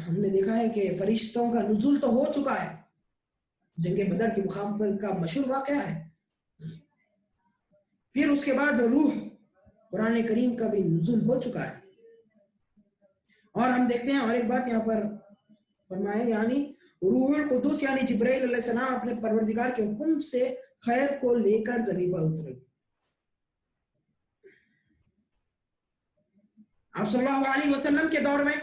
ہم نے دیکھا ہے کہ فرشتوں کا نزول تو ہو چکا ہے، جنگ بدر کے مقام پر کا مشہور واقعہ ہے. پھر اس کے بعد روح قرآن کریم کا بھی نزول ہو چکا ہے. اور ہم دیکھتے ہیں اور ایک بات یہاں پر فرمائے، یعنی روح القدس یعنی جبرائیل علیہ السلام اپنے پروردگار کے حکم سے خیر کو لے کر زمین پر اترے. آپ صلی اللہ علیہ وسلم کے دور میں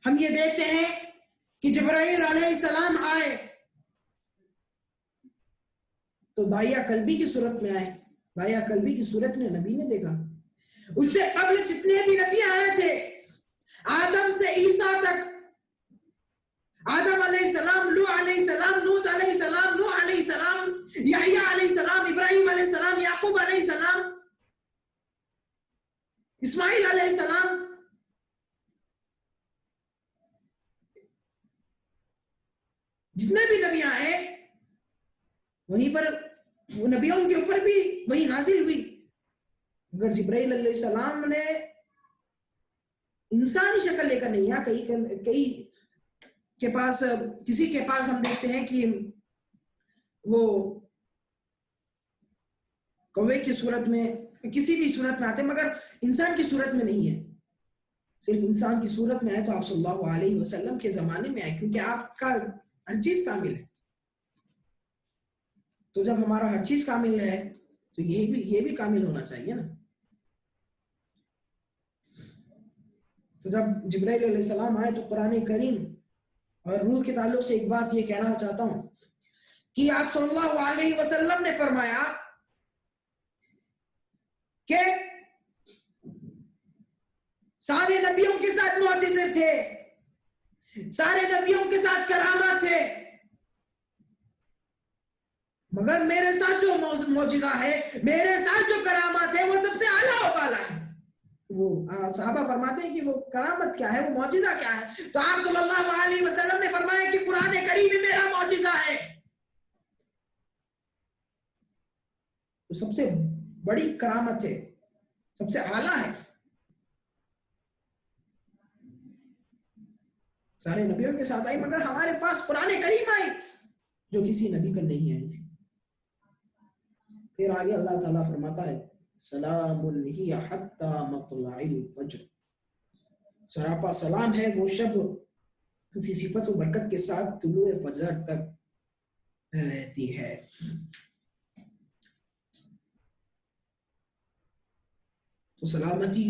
ہم یہ دیکھتے ہیں کہ جبرائیل علیہ السلام آئے تو داعیہ قلبی کی صورت میں آئے. داعیہ قلبی کی صورت میں نبی نے دیکھا. اس سے قبل جتنے بھی نبی آئے تھے، آدم سے عیسیٰ تک، آدم علیہ السلام، نوح علیہ السلام، لوط علیہ السلام، نوح علیہ السلام، یحییٰ علیہ السلام، ابراہیم علیہ السلام، یعقوب علیہ السلام، اسماعیل علیہ السلام، جتنے بھی نبی آئے وہیں پر وہ نبیوں کے اوپر بھی وہی نازل ہوئی. اگر جبرائیل علیہ السلام نے انسانی شکل لے کر نہیں آیا، کئی کے پاس، کسی کے پاس ہم دیکھتے ہیں کہ وہ کوے کی صورت میں، کسی بھی صورت میں آتے، مگر انسان کی صورت میں نہیں ہے. صرف انسان کی صورت میں آئے تو آپ صلی اللہ علیہ وسلم کے زمانے میں آئے، کیونکہ آپ کا ہر چیز کامل ہے. تو جب ہمارا ہر چیز کامل ہے تو یہ بھی کامل ہونا چاہیے نا. تو جب جبرائیل علیہ السلام آئے تو قرآن کریم اور روح کے تعلق سے ایک بات یہ کہنا چاہتا ہوں کہ آپ صلی اللہ علیہ وسلم نے فرمایا کہ سارے نبیوں کے ساتھ معجزے تھے، سارے نبیوں کے ساتھ کرامات تھے، مگر میرے ساتھ جو معجزہ ہے، میرے ساتھ جو کرامات ہے، وہ سب سے اعلیٰ و بالا ہے. وہ صحابہ فرماتے ہیں کہ وہ کرامت کیا ہے، وہ معجزہ کیا ہے؟ تو آپ صلی اللہ علیہ وسلم نے فرمایا کہ قرآن کریم میرا معجزہ ہے. تو سب سے بڑی کرامت ہے، سب سے اعلیٰ ہے. سارے نبیوں کے ساتھ آئی، مگر ہمارے پاس قرآن کریم آئی جو کسی نبی کا نہیں آئی تھی. پھر آگے اللہ تعالیٰ فرماتا ہے سلام ہی حتی مطلع الفجر، سراپا سلام ہے وہ شب کسی صفت و برکت کے ساتھ طلوع فجر تک رہتی ہے. تو سلامتی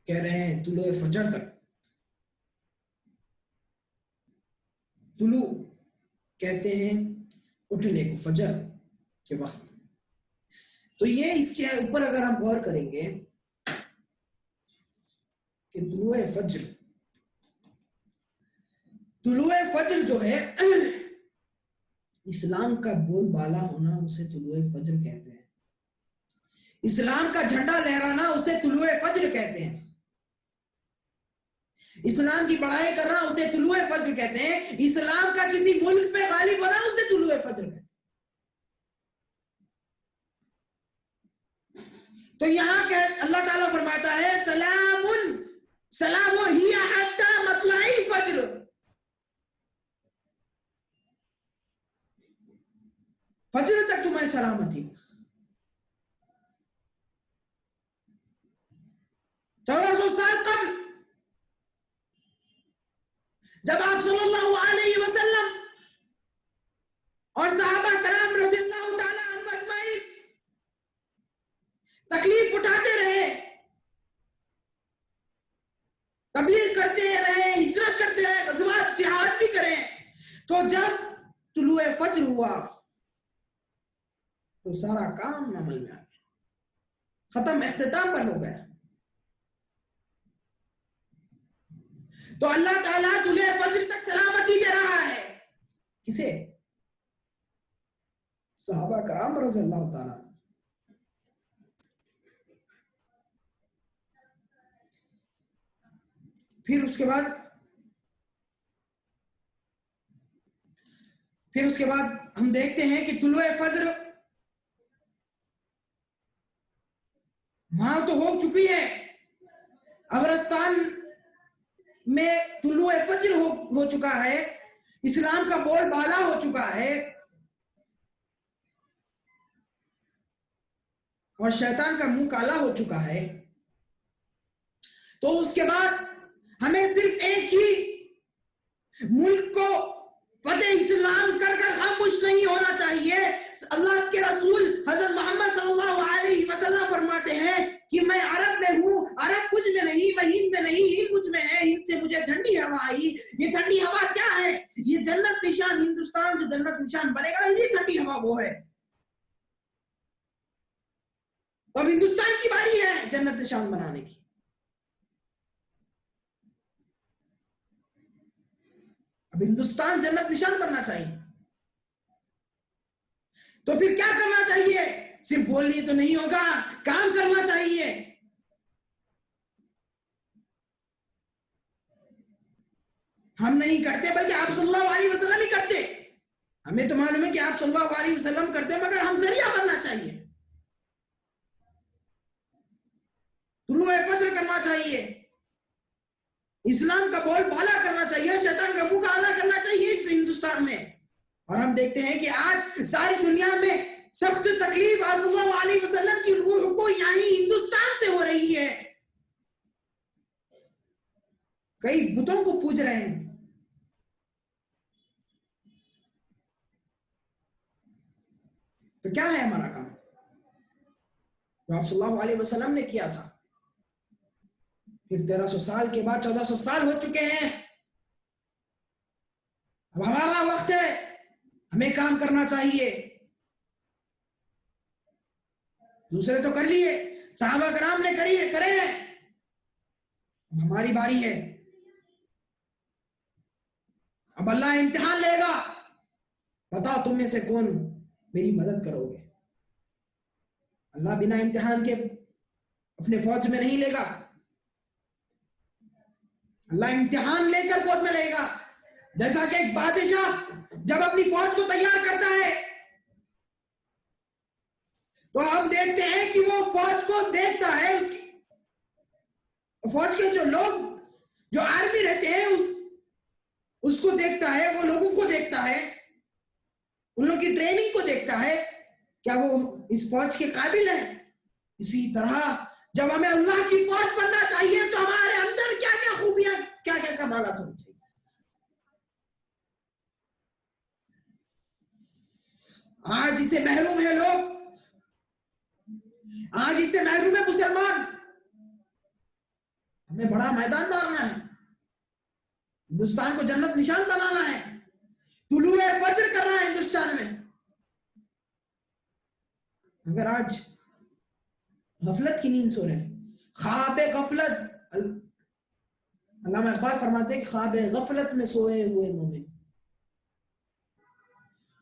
کہہ رہے ہیں طلوع فجر تک. طلوع کہتے ہیں اٹھنے کو، فجر کے وقت. تو یہ اس کے اوپر اگر ہم غور کریں گے کہ طلوع فجر جو ہے اسلام کا بول بالا ہونا، اسے طلوع فجر کہتے ہیں. اسلام کا جھنڈا لہرانا اسے طلوع فجر کہتے ہیں. اسلام کی بڑائی کرنا اسے طلوع فجر کہتے ہیں. اسلام کا کسی ملک پہ غالب ہونا اسے طلوع فجر کہتے ہیں. تو یہاں کہ اللہ تعالیٰ فرماتا ہے سلام ہی حتی مطلع الفجر، فجر تک تمہیں سلامتی. 1400 سال قبل جب آپ صلی اللہ علیہ وسلم اور صحابہ کرام رضی اللہ تعالیٰ عنہم اجمعین تکلیف اٹھاتے رہے، تبلیغ کرتے رہے، ہجرت کرتے رہے، غزوات جہاد بھی کریں، تو جب طلوع فجر ہوا تو سارا کام عمل میں آ گیا، ختم، اختتام پر ہو گیا. تو اللہ تعالیٰ طلوع فجر تک سلامتی دے رہا ہے. کسے؟ صحابہ کرام رضی اللہ تعالیٰ. پھر اس کے بعد ہم دیکھتے ہیں کہ طلوع فجر وہاں تو ہو چکی ہے، ابرستان میں طلوع فجر ہو چکا ہے، اسلام کا بول بالا ہو چکا ہے، اور شیطان کا منہ کالا ہو چکا ہے، تو اس کے بعد ہمیں صرف ایک ہی ملک کو فتح اسلام کر خاموش نہیں ہونا چاہیے۔ اللہ کے رسول حضرت محمد صلی اللہ علیہ وسلم فرماتے ہیں کہ میں عرب میں ہوں، عرب مجھ میں نہیں، میں ہند میں نہیں، ہند مجھ میں ہے، ہند سے مجھے ٹھنڈی ہوا آئی۔ یہ ٹھنڈی ہوا کیا ہے؟ یہ جنت نشان، ہندوستان جو جنت نشان بنے گا، یہ ٹھنڈی ہوا وہ ہے۔ اب ہندوستان کی باری ہے جنت نشان بنانے کی۔ اب ہندوستان جنت نشان بننا چاہیے، تو پھر کیا کرنا چاہیے؟ صرف بولنے تو نہیں ہوگا، کام کرنا چاہیے۔ ہم نہیں کرتے بلکہ آپ صلی اللہ علیہ وسلم ہی کرتے۔ ہمیں تو معلوم ہے کہ آپ صلی اللہ علیہ وسلم کرتے، مگر ہم ذریعہ بننا چاہیے، طلوع فجر کرنا چاہیے، اسلام کا بول بالا کرنا چاہیے، شیطان کا منہ کالا کرنا چاہیے اس ہندوستان میں۔ اور ہم دیکھتے ہیں کہ آج ساری دنیا میں سخت تکلیف آپ صلی اللہ علیہ وسلم کی روح کو یہی ہندوستان سے ہو رہی ہے۔ کئی بتوں کو پوج رہے ہیں۔ تو کیا ہے ہمارا کام جو آپ صلی اللہ علیہ وسلم نے کیا تھا؟ پھر 1300 سال کے بعد 1400 سال ہو چکے ہیں، اب ہمارا وقت ہے، ہمیں کام کرنا چاہیے۔ دوسرے تو کر لیے، صحابہ کرام نے کرے ہیں، ہماری باری ہے۔ اب اللہ امتحان لے گا، بتاؤ تم میں سے کون میری مدد کرو گے؟ اللہ بنا امتحان کے اپنے فوج میں نہیں لے گا، اللہ امتحان لے کر فوج میں لے گا۔ جیسا کہ ایک بادشاہ جب اپنی فوج کو تیار کرتا ہے تو ہم دیکھتے ہیں کہ وہ فوج کو دیکھتا ہے، اس کی فوج کے جو لوگ جو آرمی رہتے ہیں اس کو دیکھتا ہے، وہ لوگوں کو دیکھتا ہے، ان لوگوں کی ٹریننگ کو دیکھتا ہے، کیا وہ اس فوج کے قابل ہیں؟ اسی طرح جب ہمیں اللہ کی فوج بننا چاہیے تو ہمارے اندر کیا کیا خوبیاں، کیا کیا کمالات ہونی چاہیے۔ آج اس سے محروم ہے لوگ، آج اس سے محروم ہے مسلمان۔ ہمیں بڑا میدان مارنا ہے، ہندوستان کو جنت نشان بنانا ہے، طلوع فجر کرنا ہے ہندوستان میں۔ اگر آج غفلت کی نیند سو رہے ہیں، خواب غفلت، علامہ اقبال فرماتے ہیں کہ خواب غفلت میں سوئے ہوئے مومن،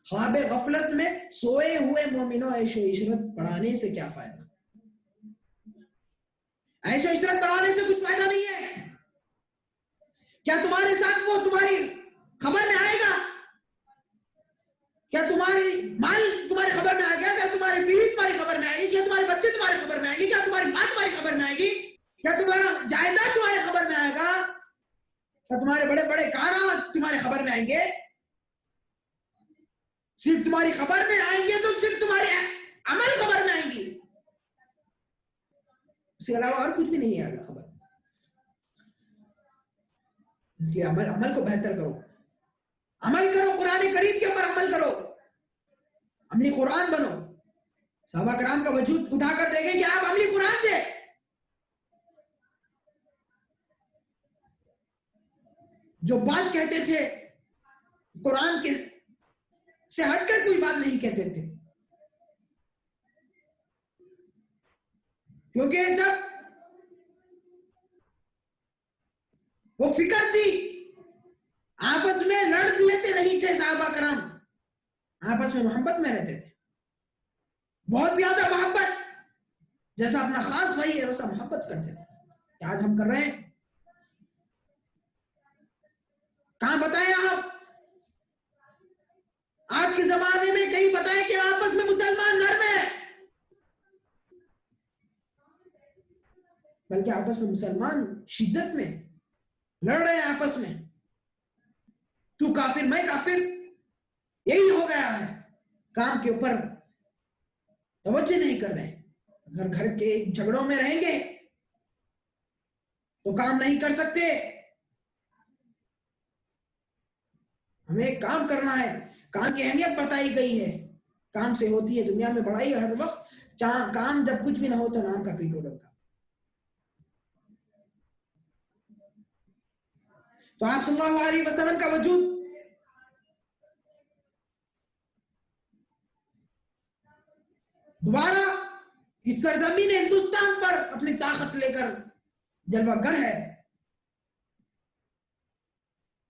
خواب غفلت میں سوئے ہوئے مومنوں، عیش و عشرت بڑھانے سے کیا فائدہ؟ عیش و عشرت بڑھانے سے کچھ فائدہ نہیں ہے۔ کیا تمہارے ساتھ وہ تمہاری خبر میں آئے گا؟ کیا تمہاری مال تمہاری خبر میں آئے گا؟ کیا تمہاری بیوی تمہاری خبر میں آئے گی؟ کیا تمہارے بچے تمہاری خبر میں آئے گی؟ کیا تمہاری ماں تمہاری خبر میں آئے گی؟ کیا تمہارا جائیداد تمہاری خبر میں آئے گا؟ کیا تمہارے بڑے بڑے کارنامے تمہاری خبر میں آئیں گے؟ صرف تمہاری خبر میں آئیں گے تو صرف تمہارے عمل خبر میں آئیں گی، اس کے علاوہ اور کچھ بھی نہیں آئے گا خبر۔ اس لیے عمل کو بہتر کرو، عمل کرو، قرآن کریم کے اوپر عمل کرو، عملی قرآن بنو۔ صحابہ کرام کا وجود اٹھا کر دیکھیں کہ آپ عملی قرآن دے۔ جو بات کہتے تھے قرآن کے سے ہٹ کر کوئی بات نہیں کہتے تھے، کیونکہ جب وہ فکر تھی، آپس میں لڑ لیتے نہیں تھے صحابہ کرام، آپس میں محبت میں رہتے تھے، بہت زیادہ محبت، جیسا اپنا خاص بھائی ہے ویسا محبت کرتے تھے۔ آج ہم کر رہے ہیں؟ کہاں بتائیں آپ؟ آج کے زمانے میں کہیں بتائیں کہ آپس میں مسلمان نرم ہیں، بلکہ آپس میں مسلمان شدت میں لڑ رہے ہیں آپس میں، تو کافر میں کافر، یہی ہو گیا ہے، کام کے اوپر توجہ نہیں کر رہے۔ اگر گھر کے جھگڑوں میں رہیں گے تو کام نہیں کر سکتے۔ ہمیں کام کرنا ہے، کام کی اہمیت بتائی گئی ہے، کام سے ہوتی ہے دنیا میں بڑائی ہر وقت۔ کام جب کچھ بھی نہ ہو تو نام کا پیٹو ڈنکا۔ تو آپ صلی اللہ علیہ وسلم کا وجود دوبارہ اس سرزمین ہندوستان پر اپنی طاقت لے کر جلوہ گر ہے،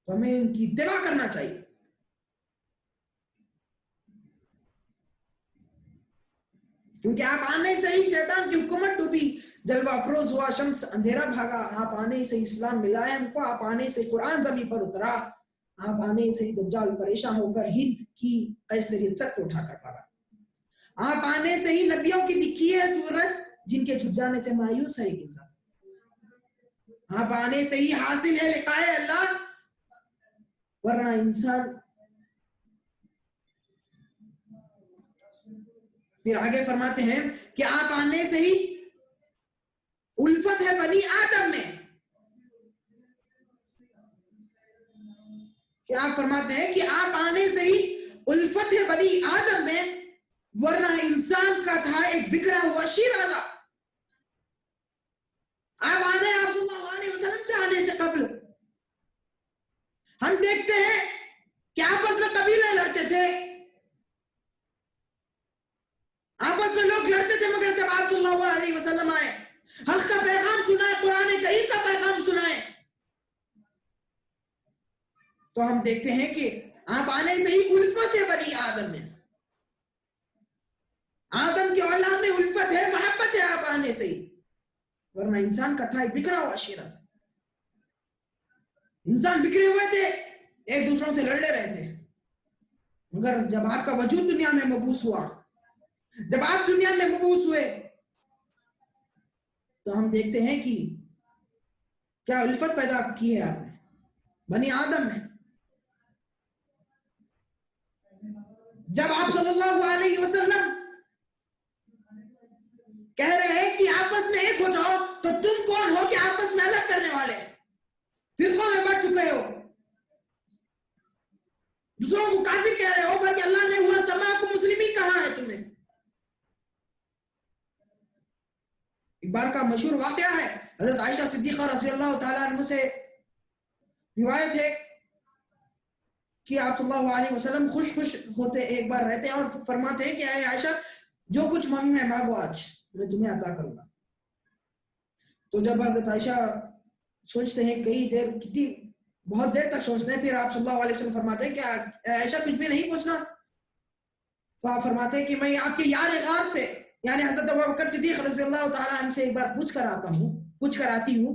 تو ہمیں ان کی اتباع کرنا چاہیے۔ کیونکہ آپ آنے سے ہی شیطان کی حکومت ڈوبی، جلوہ افروز ہوا، شمس اندھیرا بھاگا، آپ آنے سے اسلام ملا ہے ہم کو، آپ آنے سے قرآن زمین پر اترا، آپ آنے سے دجال پریشان ہو کر ہند کی قیصریت سخت اٹھا کر پاگا، آپ آنے سے ہی نبیوں کی دکھی ہے صورت جن کے چھٹ جانے سے مایوس ہے ایک انسان، آپ آنے سے ہی حاصل ہے لقائے اللہ، ورنہ انسان۔ پھر آگے فرماتے ہیں کہ آپ آنے سے ہی الفت ہے بنی آدم میں، کہ آپ فرماتے ہیں کہ آپ آنے سے ہی الفت ہے بنی آدم میں، ورنہ انسان کا تھا ایک بکھرا ہوا شیرازہ۔ آپ آنے آپ صلی اللہ علیہ وسلم سے آنے سے قبل ہم دیکھتے ہیں کہ آپس میں قبیلے لڑتے تھے، آپس میں لوگ لڑتے تھے، مگر جب آپ صلی اللہ علیہ وسلم آئے، حق کا پیغام سنائے، قرآن کریم کا پیغام سنائے، تو ہم دیکھتے ہیں کہ آپ آنے سے ہی الفت ہے بنی آدم میں، آدم کی اولاد میں الفت ہے، محبت ہے آپ آنے سے ہی، ورنہ انسان کا تھا ایک بکھرا ہوا شیرازہ۔ انسان بکھرے ہوئے تھے، ایک دوسروں سے لڑ لے رہے تھے، مگر جب آپ کا وجود دنیا میں مبعوث ہوا، جب آپ دنیا میں مبعوث ہوئے، تو ہم دیکھتے ہیں کہ کیا الفت پیدا کی ہے آپ نے بنی آدم میں۔ جب آپ صلی اللہ علیہ وسلم کہہ رہے ہیں کہ آپس میں ایک ہو جاؤ، تو تم کون ہو کہ آپس میں الگ کرنے والے، فرقوں میں بٹ چکے ہو، دوسروں کو کافر کہہ رہے ہو، بلکہ اللہ نے ہوا سماعکم مسلمین کہاں ہے تمہیں۔ ایک بار کا مشہور واقعہ ہے، حضرت عائشہ صدیقہ رضی اللہ تعالیٰ عنہ سے روایت ہے کہ آپ صلی اللہ علیہ وسلم خوش ہوتے ایک بار رہتے ہیں اور فرماتے ہیں کہ اے عائشہ جو کچھ مانگنا ہے مانگو، آج میں تمہیں عطا کروں گا۔ تو جب حضرت عائشہ سوچتے ہیں کئی دیر، کتنی بہت دیر تک سوچتے ہیں، پھر آپ صلی اللہ علیہ وسلم فرماتے ہیں کہ اے عائشہ کچھ بھی نہیں پوچھنا، تو آپ فرماتے ہیں کہ میں آپ کے یار غار سے یعنی حضرت ابوبکر صدیق رضی اللہ تعالیٰ عنہ سے ایک بار پوچھ کر آتی ہوں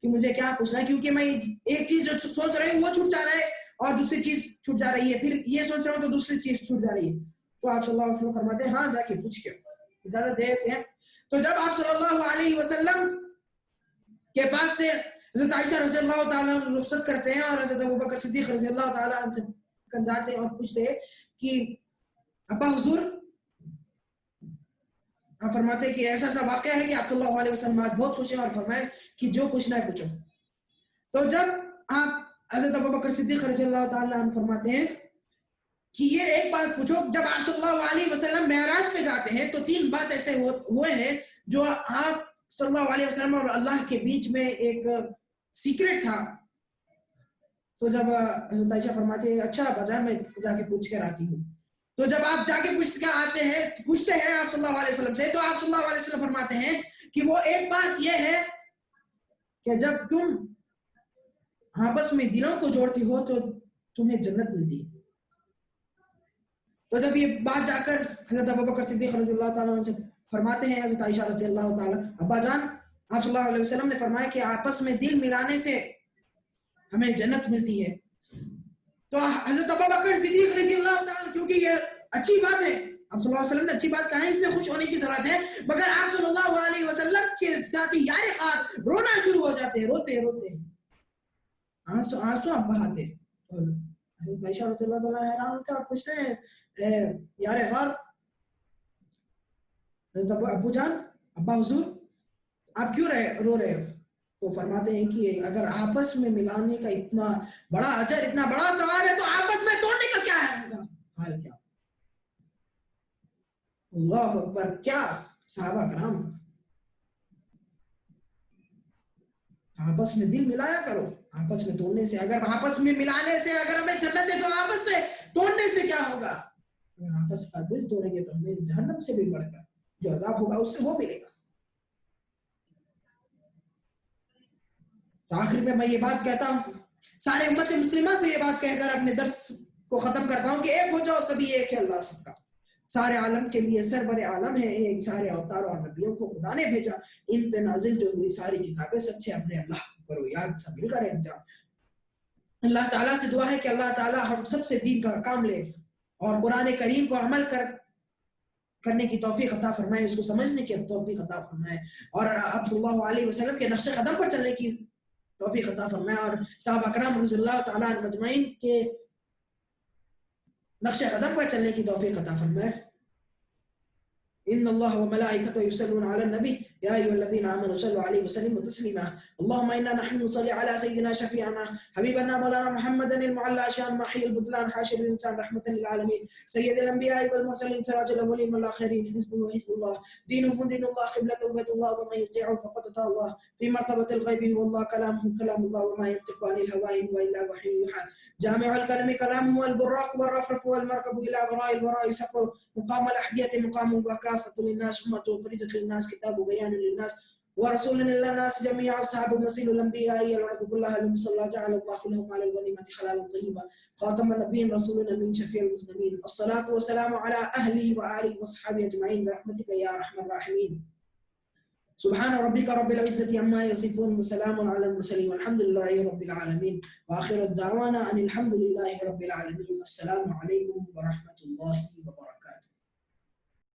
کہ مجھے کیا پوچھنا ہے، کیونکہ میں ایک چیز جو سوچ رہی ہوں وہ چھوٹ جا رہا ہے اور دوسری چیز چھوٹ جا رہی ہے، پھر یہ سوچ رہا ہوں تو دوسری چیز چھوٹ جا رہی ہے۔ تو آپ صلی اللہ علیہ وسلم فرماتے ہیں ہاں جا کے پوچھ کے اجازت دیتے ہیں۔ تو جب آپ صلی اللہ علیہ وسلم کے پاس سے حضرت عائشہ رضی اللہ تعالیٰ عنہ رخصت کرتے ہیں اور حضرت ابوبکر صدیق رضی اللہ تعالیٰ عنہ سے جاتے ہیں اور پوچھتے ہیں کہ ابا حضور، آپ فرماتے ہیں کہ ایسا سا واقعہ ہے کہ آپ صلی اللہ علیہ وسلم آج بہت خوش ہیں اور فرمائے کہ جو پوچھنا ہے پوچھو۔ تو جب آپ حضرت ابوبکر صدیق رضی اللہ تعالیٰ عنہ فرماتے ہیں کہ یہ ایک بات پوچھو، جب آپ صلی اللہ علیہ وسلم معراج پہ جاتے ہیں تو 3 بات ایسے ہوئے ہیں جو آپ صلی اللہ علیہ وسلم اور اللہ کے بیچ میں ایک سیکرٹ تھا۔ تو جب حضرت عائشہ فرماتے ہیں اچھا بجا میں جا کے پوچھ کر آتی ہوں۔ تو جب آپ جا کے پوچھتے ہیں آپ صلی اللہ علیہ وسلم سے، تو آپ صلی اللہ علیہ وسلم فرماتے ہیں کہ وہ ایک بات یہ ہے کہ جب تم آپس میں دلوں کو جوڑتی ہو تو تمہیں جنت ملتی ہے۔ تو جب یہ بات جا کر حضرت ابوبکر صدیق رضی اللہ تعالیٰ عنہ سے فرماتے ہیں حضرت عائشہ رضی اللہ تعالیٰ، ابا جان آپ صلی اللہ علیہ وسلم نے فرمایا کہ آپس میں دل ملانے سے ہمیں جنت ملتی ہے۔ تو حضرت ابوبکر صدیق رضی اللہ تعالیٰ، کیونکہ یہ اچھی بات ہے، آپ صلی اللہ علیہ وسلم نے اچھی بات کہا ہے، اس میں خوش ہونے کی ضرورت ہے، مگر آپ صلی اللہ علیہ وسلم کے ساتھی یار رونا شروع ہو جاتے ہیں، روتے ہیں آنسو آپ بہاتے. حضرت عائشہ رضی اللہ تعالیٰ حیران ہوتے اور پوچھتے ہیں یار غار ابو جان ابا حضور آپ کیوں رو رہے ہو؟ تو فرماتے ہیں کہ اگر آپس میں ملانے کا اتنا بڑا اجر اتنا بڑا ثواب ہے تو آپس میں توڑنے کا کیا ہے حال کیا؟ اللہ اکبر. کیا صحابہ کرام کا آپس میں دل ملایا کرو. آپس میں توڑنے سے اگر آپس میں ملانے سے اگر ہمیں جنت ہے تو آپس سے توڑنے سے کیا ہوگا؟ اگر آپس کا دل توڑیں گے تو ہمیں جہنم سے بھی بڑھ کر جو عذاب ہوگا اس سے وہ ملے گا. تو آخر میں یہ بات کہتا ہوں سارے امت مسلمہ سے یہ بات کہہ کر اپنے درس کو ختم کرتا ہوں کہ ایک ہو جاؤ سبھی ایک ہے اللہ سب کا. سارے عالم کے لیے سربر عالم ہے ایک. سارے اوتار اور نبیوں کو خدا نے بھیجا. ان پہ نازل جو ہوئی ساری کتابیں سچ ہے. اپنے اللہ کو کرو یاد سب مل کر انجام. اللہ تعالیٰ سے دعا ہے کہ اللہ تعالیٰ ہم سب سے دین کا کام لے اور قرآن کریم کو عمل کرنے کی توفیق عطا فرمائے. اس کو سمجھنے کی توفیق عطا فرمائے اور صلی اللہ علیہ وسلم کے نقش قدم پر چلنے کی توفیق عطا فرمائے اور صحابہ کرام رضی اللہ تعالیٰ عنہ مجمعین کے نقش قدم پر چلنے کی توفیق عطا فرمائے. ان الله وملائكته يصلون على النبي يا ايها الذين امنوا صلوا عليه وسلموا تسليما. اللهم انا نحن نصلي على سيدنا شفيعنا حبيبنا مولانا محمد المعلى شان محي البطلان حاشر الانسان رحمه للعالمين سيد الانبياء والمرسلين سراج الاولين والاخرين حزبه وحزب الله دينه دين الله قبلته بيت الله ومن يطيعه فقد اطاع الله في مرتبه الغيب هو الله كلامه كلام الله وما ينطق عن الهوى ان هو الا وحي يوحى. جامع الكلم كلامه والبراق والرفرف والمركب الى براء الوراء سفر مقام الاحديه مقام وكافه للناس امه فريده للناس كتاب بيان للناس ورسول للناس جميع اصحاب المسيل الانبياء الارض كلها لهم صلى جعل الله لهم على الغنيمه حلالا طيبا خاتم النبيين رسولنا من شفيع المسلمين. الصلاه والسلام على اهله واله واصحابه اجمعين برحمتك يا ارحم الراحمين. سبحان ربك رب العزة عما يصفون وسلام على المرسلين والحمد لله رب العالمين وآخر الدعوانا أن الحمد لله رب العالمين. السلام عليكم ورحمة الله وبركاته.